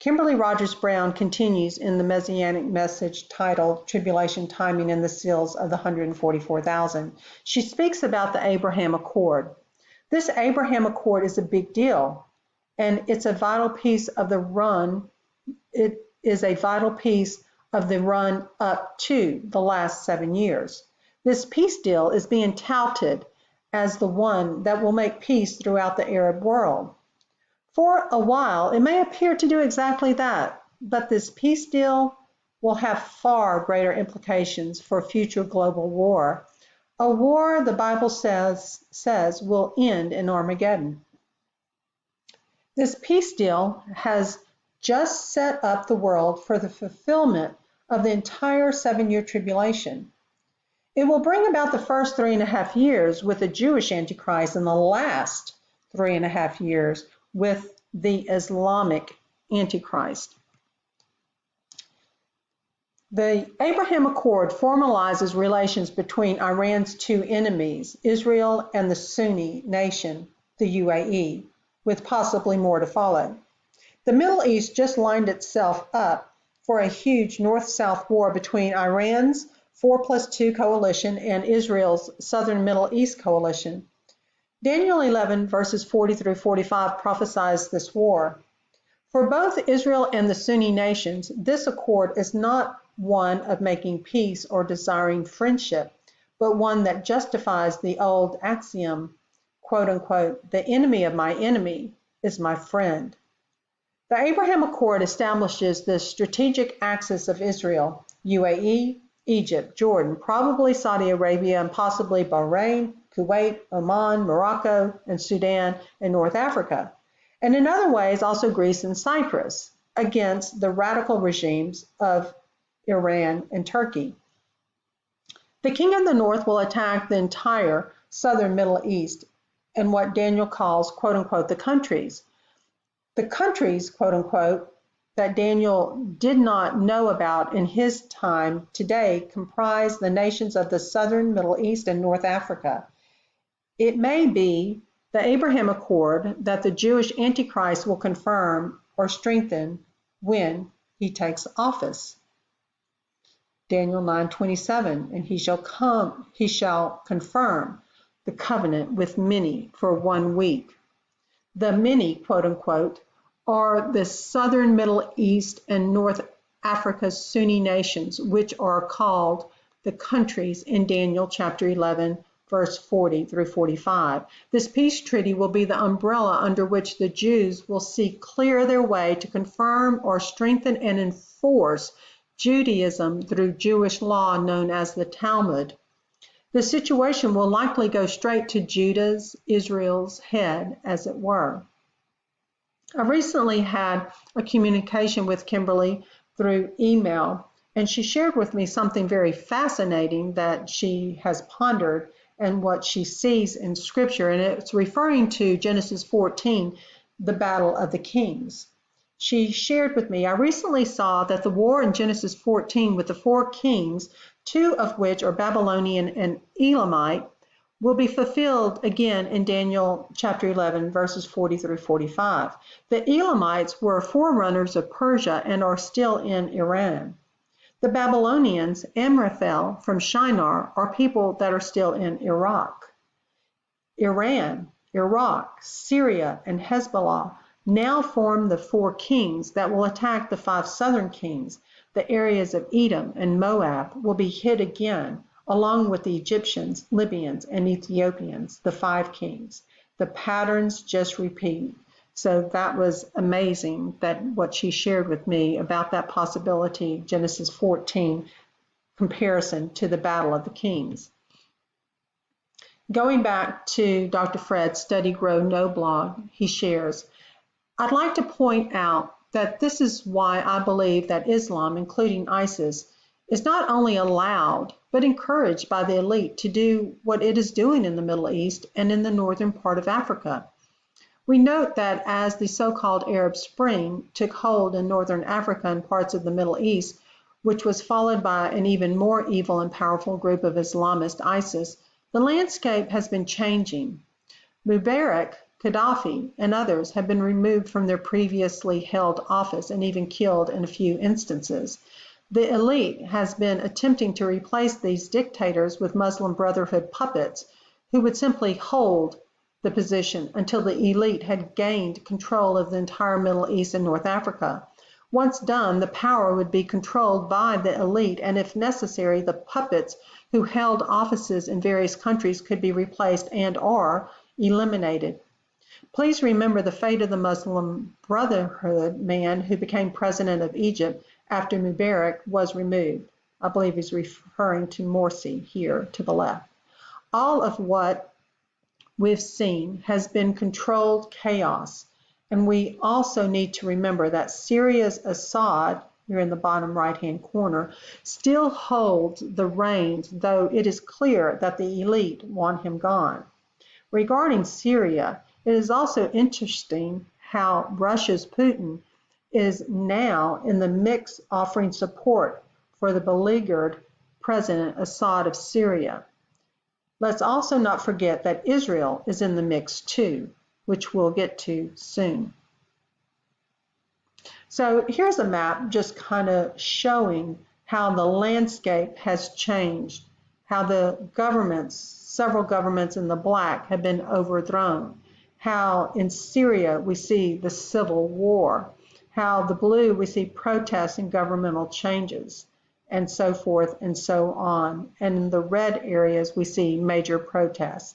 Speaker 1: Kimberly Rogers Brown continues in the Messianic message titled Tribulation, Timing, and the Seals of the 144,000. She speaks about the Abraham Accord. This Abraham Accord is a big deal, and it's a vital piece of the run. It is a vital piece of the run up to the last 7 years. This peace deal is being touted as the one that will make peace throughout the Arab world. For a while, it may appear to do exactly that, but this peace deal will have far greater implications for future global war, a war the Bible says will end in Armageddon. This peace deal has just set up the world for the fulfillment of the entire 7-year tribulation. It will bring about the first 3.5 years with the Jewish Antichrist and the last 3.5 years with the Islamic Antichrist. The Abraham Accord formalizes relations between Iran's two enemies, Israel and the Sunni nation, the UAE, with possibly more to follow. The Middle East just lined itself up for a huge North-South war between Iran's 4+2 coalition and Israel's Southern Middle East coalition. Daniel 11 verses 40-45 prophesies this war. For both Israel and the Sunni nations, this accord is not one of making peace or desiring friendship, but one that justifies the old axiom, quote unquote, the enemy of my enemy is my friend. The Abraham Accord establishes the strategic axis of Israel, UAE, Egypt, Jordan, probably Saudi Arabia, and possibly Bahrain, Kuwait, Oman, Morocco, and Sudan, and North Africa, and in other ways also Greece and Cyprus, against the radical regimes of Iran and Turkey. The king of the north will attack the entire southern Middle East and what Daniel calls, quote unquote, the countries. The countries, quote unquote, that Daniel did not know about in his time today comprise the nations of the southern Middle East and North Africa. It may be the Abraham Accord that the Jewish Antichrist will confirm or strengthen when he takes office. Daniel 9:27, and he shall confirm the covenant with many for 1 week. The many, quote unquote, are the southern Middle East and North Africa's Sunni nations, which are called the countries in Daniel chapter 11, verse 40 through 45. This peace treaty will be the umbrella under which the Jews will see clear their way to confirm or strengthen and enforce Judaism through Jewish law known as the Talmud. The situation will likely go straight to Judah's, Israel's head, as it were. I recently had a communication with Kimberly through email, and she shared with me something very fascinating that she has pondered and what she sees in Scripture, and it's referring to Genesis 14, the battle of the kings. She shared with me, I recently saw that the war in Genesis 14 with the 4 kings, 2 of which are Babylonian and Elamite, will be fulfilled again in Daniel chapter 11, verses 40 through 45. The Elamites were forerunners of Persia and are still in Iran. The Babylonians, Amraphel from Shinar, are people that are still in Iraq. Iran, Iraq, Syria, and Hezbollah now form the 4 kings that will attack the 5 southern kings. The areas of Edom and Moab will be hit again, along with the Egyptians, Libyans, and Ethiopians, the 5 kings. The patterns just repeat. So that was amazing, that what she shared with me about that possibility, Genesis 14 comparison to the Battle of the Kings. Going back to Dr. Fred's Study Grow Know blog, he shares, I'd like to point out that this is why I believe that Islam, including ISIS, is not only allowed but encouraged by the elite to do what it is doing in the Middle East and in the northern part of Africa. We note that as the so-called Arab Spring took hold in northern Africa and parts of the Middle East, which was followed by an even more evil and powerful group of Islamist ISIS, the landscape has been changing. Mubarak, Gaddafi, and others have been removed from their previously held office and even killed in a few instances. The elite has been attempting to replace these dictators with Muslim Brotherhood puppets who would simply hold the position until the elite had gained control of the entire Middle East and North Africa. Once done, the power would be controlled by the elite, and if necessary, the puppets who held offices in various countries could be replaced and or eliminated. Please remember the fate of the Muslim Brotherhood man who became president of Egypt after Mubarak was removed. I believe he's referring to Morsi here to the left. All of what we've seen has been controlled chaos, and we also need to remember that Syria's Assad, here in the bottom right-hand corner, still holds the reins, though it is clear that the elite want him gone. Regarding Syria, it is also interesting how Russia's Putin is now in the mix offering support for the beleaguered President Assad of Syria. Let's also not forget that Israel is in the mix too, which we'll get to soon. So here's a map just kind of showing how the landscape has changed, how the governments, several governments in the black have been overthrown, how in Syria we see the civil war, how the blue we see protests and governmental changes, and so forth and so on. And in the red areas, we see major protests.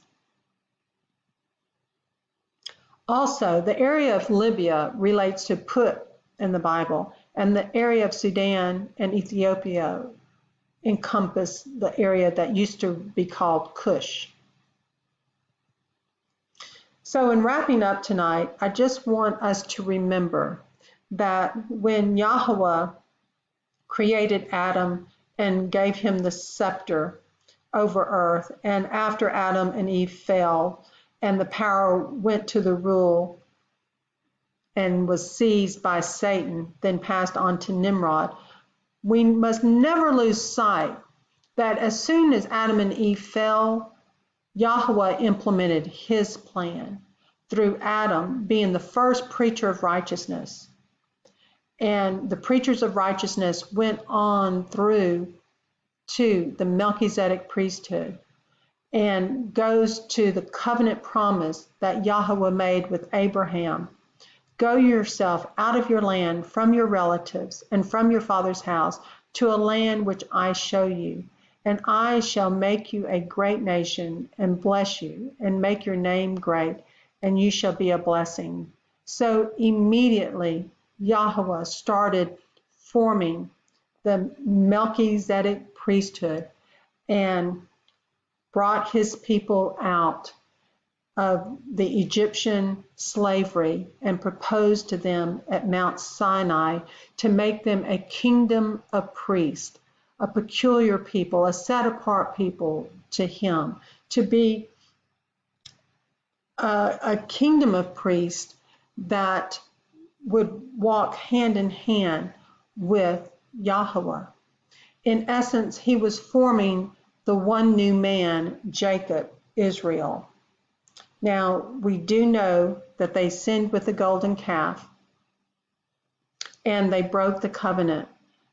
Speaker 1: Also, the area of Libya relates to Put in the Bible, and the area of Sudan and Ethiopia encompass the area that used to be called Cush. So in wrapping up tonight, I just want us to remember that when Yahweh created Adam and gave him the scepter over earth, and after Adam and Eve fell and the power went to the rule and was seized by Satan, then passed on to Nimrod, we must never lose sight that as soon as Adam and Eve fell, Yahweh implemented his plan through Adam being the first preacher of righteousness. And the preachers of righteousness went on through to the Melchizedek priesthood. and goes to the covenant promise that Yahweh made with Abraham. Go yourself out of your land, from your relatives, and from your father's house, to a land which I show you. And I shall make you a great nation, and bless you, and make your name great, and you shall be a blessing. So immediately Yahweh started forming the Melchizedek priesthood and brought his people out of the Egyptian slavery and proposed to them at Mount Sinai to make them a kingdom of priests, a peculiar people, a set apart people to him, to be a kingdom of priests that would walk hand in hand with Yahweh. In essence, he was forming the one new man, Jacob, Israel. Now, we do know that they sinned with the golden calf and they broke the covenant.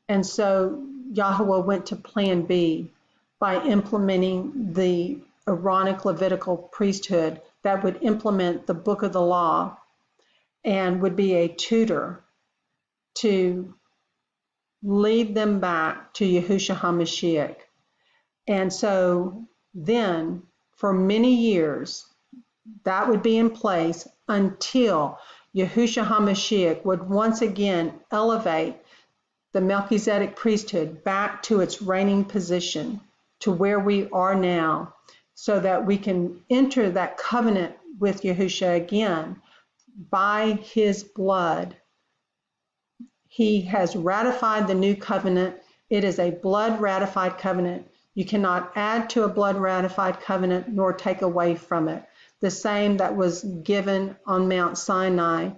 Speaker 1: And so Yahweh went to plan B by implementing the Aaronic Levitical priesthood that would implement the book of the law and would be a tutor to lead them back to Yahushua HaMashiach. And so then, for many years, that would be in place until Yahushua HaMashiach would once again elevate the Melchizedek priesthood back to its reigning position, to where we are now, so that we can enter that covenant with Yahushua again by his blood. He has ratified the new covenant. It is a blood ratified covenant. You cannot add to a blood ratified covenant nor take away from it. The same that was given on Mount Sinai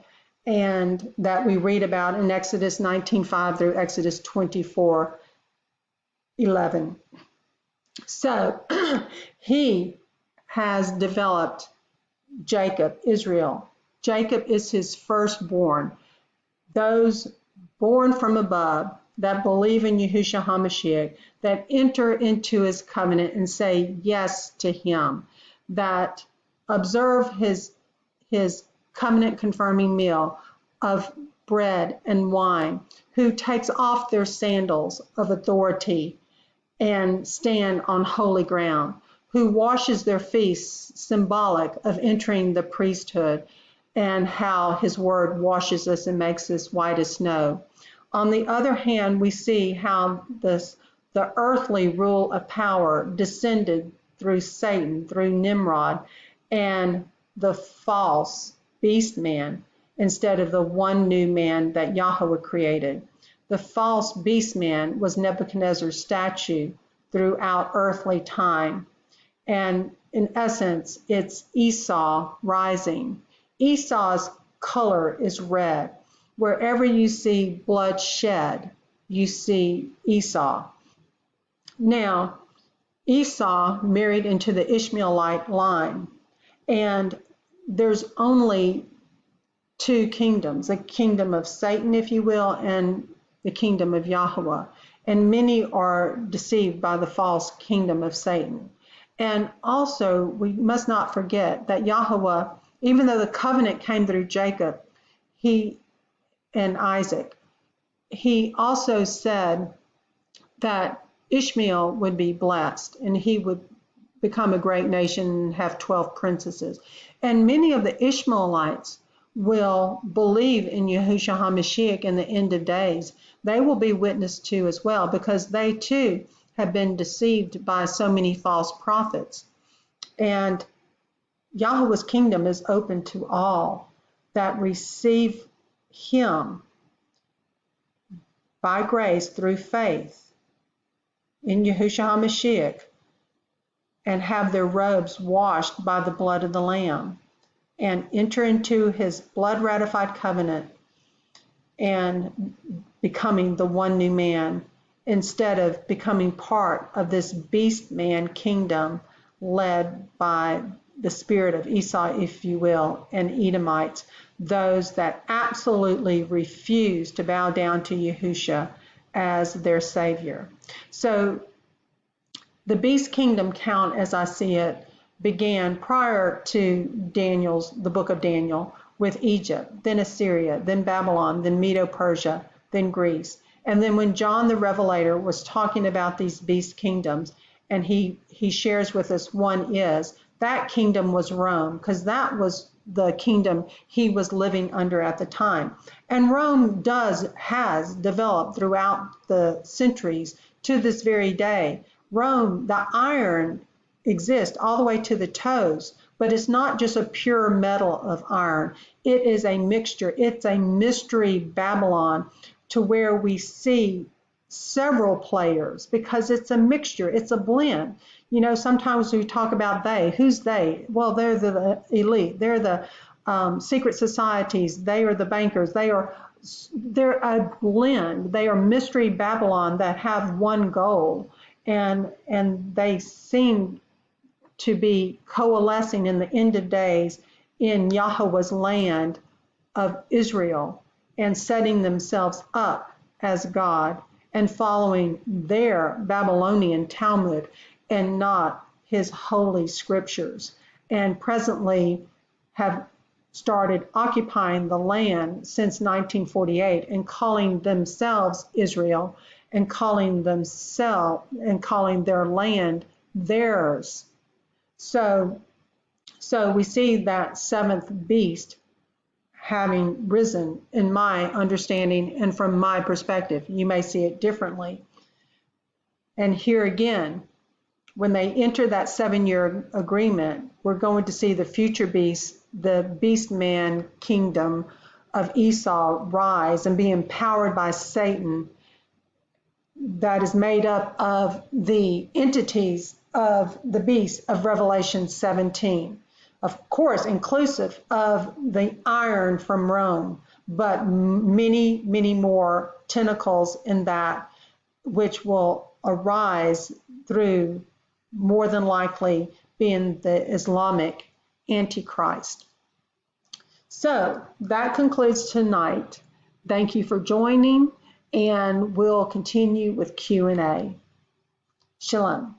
Speaker 1: and that we read about in Exodus 19:5 through Exodus 24:11. So he has developed Jacob, Israel. Jacob is his firstborn. Those born from above that believe in Yahushua HaMashiach, that enter into his covenant and say yes to him, that observe his covenant confirming meal of bread and wine, who takes off their sandals of authority and stand on holy ground, who washes their feet, symbolic of entering the priesthood, and how his word washes us and makes us white as snow. On the other hand, we see how the earthly rule of power descended through Satan, through Nimrod, and the false beast man instead of the one new man that Yahweh created. The false beast man was Nebuchadnezzar's statue throughout earthly time. And in essence, it's Esau rising. Esau's color is red. Wherever you see blood shed, you see Esau. Now, Esau married into the Ishmaelite line, and there's only two kingdoms, a kingdom of Satan, if you will, and the kingdom of Yahweh. And many are deceived by the false kingdom of Satan. And also, we must not forget that Yahweh, even though the covenant came through Jacob and Isaac, he also said that Ishmael would be blessed and he would become a great nation and have 12 princesses. And many of the Ishmaelites will believe in Yahushua HaMashiach in the end of days. They will be witnessed to as well, because they too have been deceived by so many false prophets. And Yahweh's kingdom is open to all that receive him by grace through faith in Yahushua HaMashiach and have their robes washed by the blood of the Lamb and enter into his blood ratified covenant and becoming the one new man instead of becoming part of this beast man kingdom led by the spirit of Esau, if you will, and Edomites, those that absolutely refuse to bow down to Yahushua as their Savior. So The beast kingdom count, as I see it, began prior to the book of Daniel, with Egypt, then Assyria, then Babylon, then Medo-Persia, then Greece. And then when John the Revelator was talking about these beast kingdoms, and he shares with us one is, that kingdom was Rome, because that was the kingdom he was living under at the time. And Rome has developed throughout the centuries to this very day. Rome, the iron exists all the way to the toes, but it's not just a pure metal of iron. It is a mixture. It's a mystery Babylon, to where we see several players, because it's a mixture, it's a blend. You know, sometimes we talk about they. Who's they? Well, they're the elite. They're the secret societies. They are the bankers. They're a blend. They are mystery Babylon that have one goal, and they seem to be coalescing in the end of days in Yahweh's land of Israel, and setting themselves up as God and following their Babylonian Talmud and not his holy scriptures, and presently have started occupying the land since 1948 and calling themselves Israel, and calling their land theirs. So we see that seventh beast having risen, in my understanding and from my perspective. You may see it differently. And here again, when they enter that 7-year agreement, we're going to see the future beast, the beast man kingdom of Esau, rise and be empowered by Satan, that is made up of the entities of the beast of Revelation 17. Of course, inclusive of the iron from Rome, but many, many more tentacles in that, which will arise through, more than likely, being the Islamic Antichrist. So that concludes tonight. Thank you for joining, and we'll continue with Q&A. Shalom.